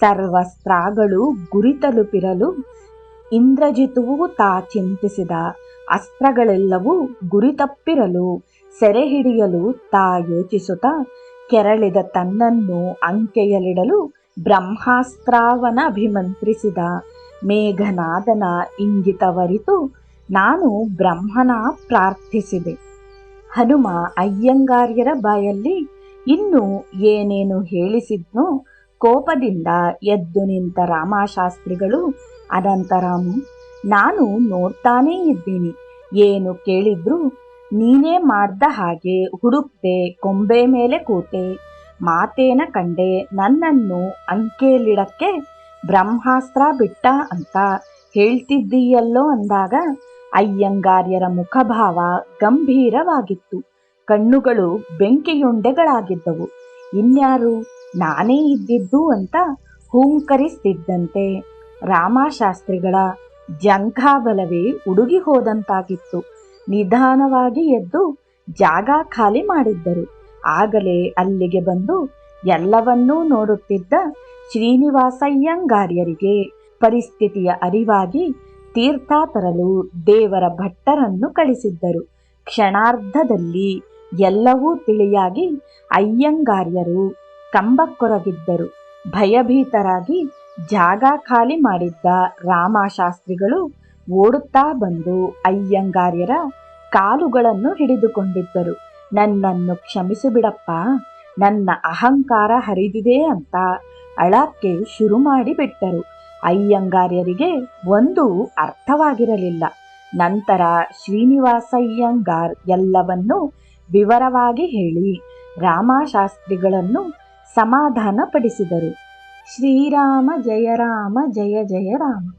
ಸರ್ವಸ್ತ್ರಾಗಳು ಗುರಿ ತಲುಪಿರಲು ಇಂದ್ರಜಿತುವು ತಾ ಚಿಂತಿಸಿದ ಅಸ್ತ್ರಗಳೆಲ್ಲವೂ ಗುರಿ ತಪ್ಪಿರಲು, ಸೆರೆ ಹಿಡಿಯಲು ತಾ ಯೋಚಿಸುತ್ತಾ ಕೆರಳಿದ ತನ್ನನ್ನು ಅಂಕೆಯಲಿಡಲು ಬ್ರಹ್ಮಾಸ್ತ್ರವನ ಅಭಿಮಂತ್ರಿಸಿದ. ಮೇಘನಾದನ ಇಂಗಿತವರಿತು ನಾನು ಬ್ರಹ್ಮನ ಪ್ರಾರ್ಥಿಸಿದೆ. ಹನುಮ ಅಯ್ಯಂಗಾರ್ಯರ ಬಾಯಲ್ಲಿ ಇನ್ನೂ ಏನೇನು ಹೇಳಿಸಿದ್ನೋ. ಕೋಪದಿಂದ ಎದ್ದು ನಿಂತ ರಾಮಶಾಸ್ತ್ರಿಗಳು, ಅನಂತರಾಮು, ನಾನು ನೋಡ್ತಾನೇ ಇದ್ದೀನಿ. ಏನು ಕೇಳಿದ್ರು ನೀನೇ ಮಾಡ್ದ ಹಾಗೆ ಹುಡುಕ್ತೆ, ಕೊಂಬೆ ಮೇಲೆ ಕೂತೆ, ಮಾತೇನ ಕಂಡೆ, ನನ್ನನ್ನು ಅಂಕೆಯಲ್ಲಿಡಕ್ಕೆ ಬ್ರಹ್ಮಾಸ್ತ್ರ ಬಿಟ್ಟ ಅಂತ ಹೇಳ್ತಿದ್ದೀಯಲ್ಲೋ ಅಂದಾಗ ಅಯ್ಯಂಗಾರ್ಯರ ಮುಖಭಾವ ಗಂಭೀರವಾಗಿತ್ತು. ಕಣ್ಣುಗಳು ಬೆಂಕಿಯುಂಡೆಗಳಾಗಿದ್ದವು. ಇನ್ಯಾರು, ನಾನೇ ಇದ್ದಿದ್ದು ಅಂತ ಹೂಂಕರಿಸ್ತಿದ್ದಂತೆ ರಾಮಶಾಸ್ತ್ರಿಗಳ ಜಂಘಾಬಲವೇ ಉಡುಗಿ ಹೋದಂತಾಗಿತ್ತು. ನಿಧಾನವಾಗಿ ಎದ್ದು ಜಾಗ ಖಾಲಿ ಮಾಡಿದ್ದರು. ಆಗಲೇ ಅಲ್ಲಿಗೆ ಬಂದು ಎಲ್ಲವನ್ನೂ ನೋಡುತ್ತಿದ್ದ ಶ್ರೀನಿವಾಸಯ್ಯಂಗಾರ್ಯರಿಗೆ ಪರಿಸ್ಥಿತಿಯ ಅರಿವಾಗಿ ತೀರ್ಥ ತರಲು ದೇವರ ಭಟ್ಟರನ್ನು ಕಳಿಸಿದ್ದರು. ಕ್ಷಣಾರ್ಧದಲ್ಲಿ ಎಲ್ಲವೂ ತಿಳಿಯಾಗಿ ಅಯ್ಯಂಗಾರ್ಯರು ಕಂಬಕ್ಕೊರಗಿದ್ದರು. ಭಯಭೀತರಾಗಿ ಜಾಗ ಖಾಲಿ ಮಾಡಿದ್ದ ರಾಮಶಾಸ್ತ್ರಿಗಳು ಓಡುತ್ತಾ ಬಂದು ಅಯ್ಯಂಗಾರ್ಯರ ಕಾಲುಗಳನ್ನು ಹಿಡಿದುಕೊಂಡಿದ್ದರು. ನನ್ನನ್ನು ಕ್ಷಮಿಸಿಬಿಡಪ್ಪ, ನನ್ನ ಅಹಂಕಾರ ಹರಿದಿದೆ ಅಂತ ಅಳಕ್ಕೆ ಶುರು ಮಾಡಿಬಿಟ್ಟರು. ಅಯ್ಯಂಗಾರ್ಯರಿಗೆ ಒಂದು ಅರ್ಥವಾಗಿರಲಿಲ್ಲ. ನಂತರ ಶ್ರೀನಿವಾಸಯ್ಯಂಗಾರ್ ಎಲ್ಲವನ್ನೂ ವಿವರವಾಗಿ ಹೇಳಿ ರಾಮಶಾಸ್ತ್ರಿಗಳನ್ನು ಸಮಾಧಾನಪಡಿಸಿದರು. ಶ್ರೀರಾಮ ಜಯ ರಾಮ ಜಯ ಜಯ ರಾಮ.